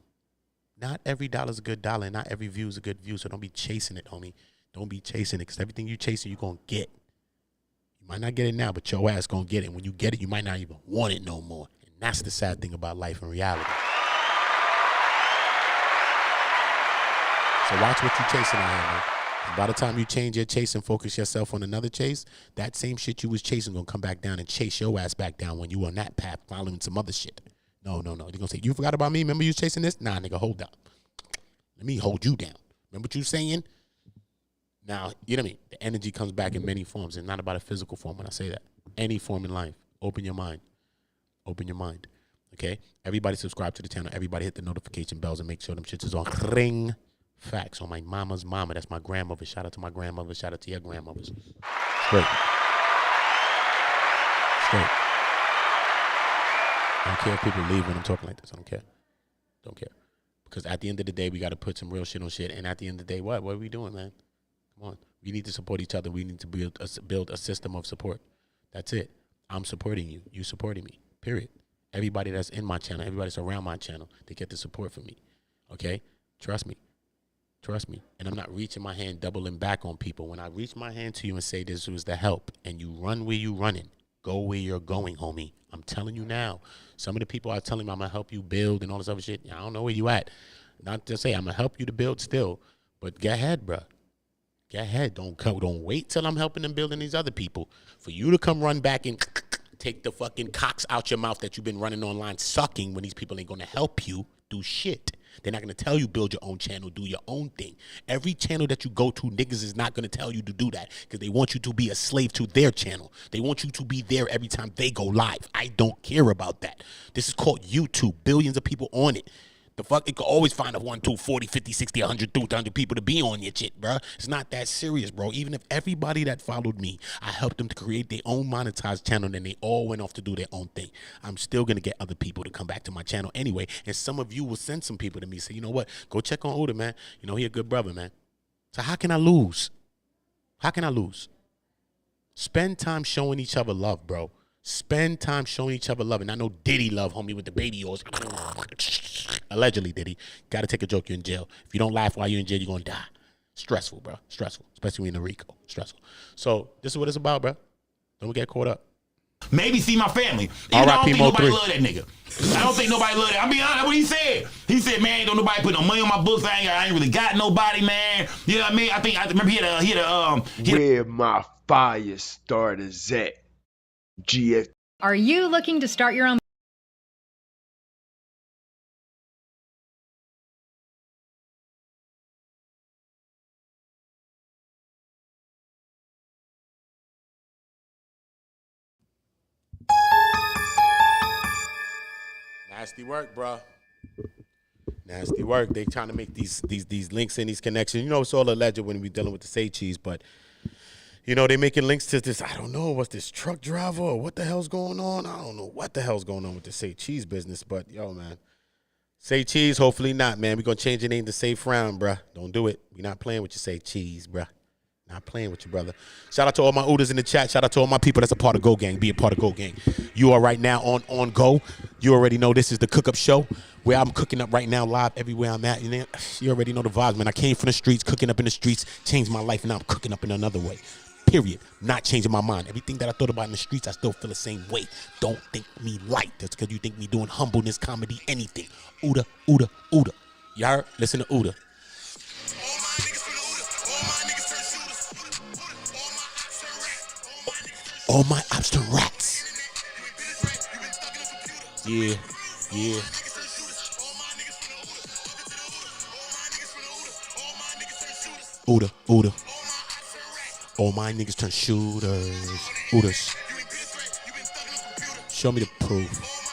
Not every dollar's a good dollar, and not every view is a good view, so don't be chasing it, homie. Don't be chasing it, because everything you chasing, you're going to get. You might not get it now, but your ass going to get it. When you get it, you might not even want it no more. And that's the sad thing about life and reality. So watch what you're chasing out here, man. And by the time you change your chase and focus yourself on another chase, that same shit you was chasing going to come back down and chase your ass back down when you on that path following some other shit. No. They're going to say, you forgot about me? Remember you was chasing this? Nah, nigga, hold down. Let me hold you down. Remember what you saying? Now, you know what I mean? The energy comes back in many forms. It's not about a physical form when I say that. Any form in life. Open your mind. Open your mind. Okay? Everybody subscribe to the channel. Everybody hit the notification bells and make sure them shits is on. Ring. Facts. On my mama's mama. That's my grandmother. Shout out to my grandmother. Shout out to your grandmothers. Straight. I don't care if people leave when I'm talking like this. I don't care. Don't care. Because at the end of the day, we got to put some real shit on shit. And at the end of the day, what are we doing, man? Come on. We need to support each other. We need to build a system of support. That's it. I'm supporting you. You supporting me. Period. Everybody that's in my channel, everybody that's around my channel, they get the support from me. Okay? Trust me. And I'm not reaching my hand, doubling back on people. When I reach my hand to you and say this was the help, and you run where you running, go where you're going, homie. I'm telling you now. Some of the people are telling me I'm going to help you build and all this other shit. I don't know where you at. Not to say I'm going to help you to build still, but get ahead, bro. Get ahead. Don't wait till I'm helping them building these other people for you to come run back and take the fucking cocks out your mouth that you've been running online sucking when these people ain't going to help you do shit. They're not going to tell you build your own channel, do your own thing. Every channel that you go to, niggas is not going to tell you to do that because they want you to be a slave to their channel. They want you to be there every time they go live. I don't care about that. This is called YouTube. Billions of people on it. The fuck? It could always find a 1, 2, 40, 50, 60, 100, 200 people to be on your shit, bro. It's not that serious, bro. Even if everybody that followed me, I helped them to create their own monetized channel, and they all went off to do their own thing. I'm still going to get other people to come back to my channel anyway, and some of you will send some people to me, say, you know what? Go check on Oota, man. You know, he a good brother, man. So how can I lose? How can I lose? Spend time showing each other love, bro. Spend time showing each other love. And I know Diddy love homie with the baby oils. Allegedly, Diddy. Got to take a joke, you're in jail. If you don't laugh while you're in jail, you're going to die. Stressful, bro. Stressful. Especially in the Rico. Stressful. So this is what it's about, bro. Don't get caught up. Maybe see my family. I don't think nobody love that nigga. I don't think nobody love that. I'll be honest, what he said. He said, man, don't nobody put no money on my books. I ain't really got nobody, man. You know what I mean? I remember he had a where my fire starters at? GF. Are you looking to start your own? Nasty work, bro. Nasty work. They trying to make these links and these connections. You know, it's all alleged when we dealing with the Say Cheese, but you know, they making links to this. I don't know what's this truck driver or what the hell's going on. I don't know what the hell's going on with the Say Cheese business, but yo, man, Say Cheese. Hopefully not, man. We gonna change your name to Say Frown, bruh. Don't do it. We not playing with you, Say Cheese, bruh. Not playing with you, brother. Shout out to all my Ootas in the chat. Shout out to all my people that's a part of Go Gang. Be a part of Go Gang. You are right now on Go. You already know this is the Cook Up Show where I'm cooking up right now live everywhere I'm at. You already know the vibes, man. I came from the streets, cooking up in the streets, changed my life, and now I'm cooking up in another way. Period. Not changing my mind. Everything that I thought about in the streets, I still feel the same way. Don't think me light. That's because you think me doing humbleness, comedy, anything. Oota, Oota, Oota. Y'all listen to Oota. All my ops to rats. Yeah, yeah. Oota, Oota. All my niggas turn shooters. Ooters. Show me the proof.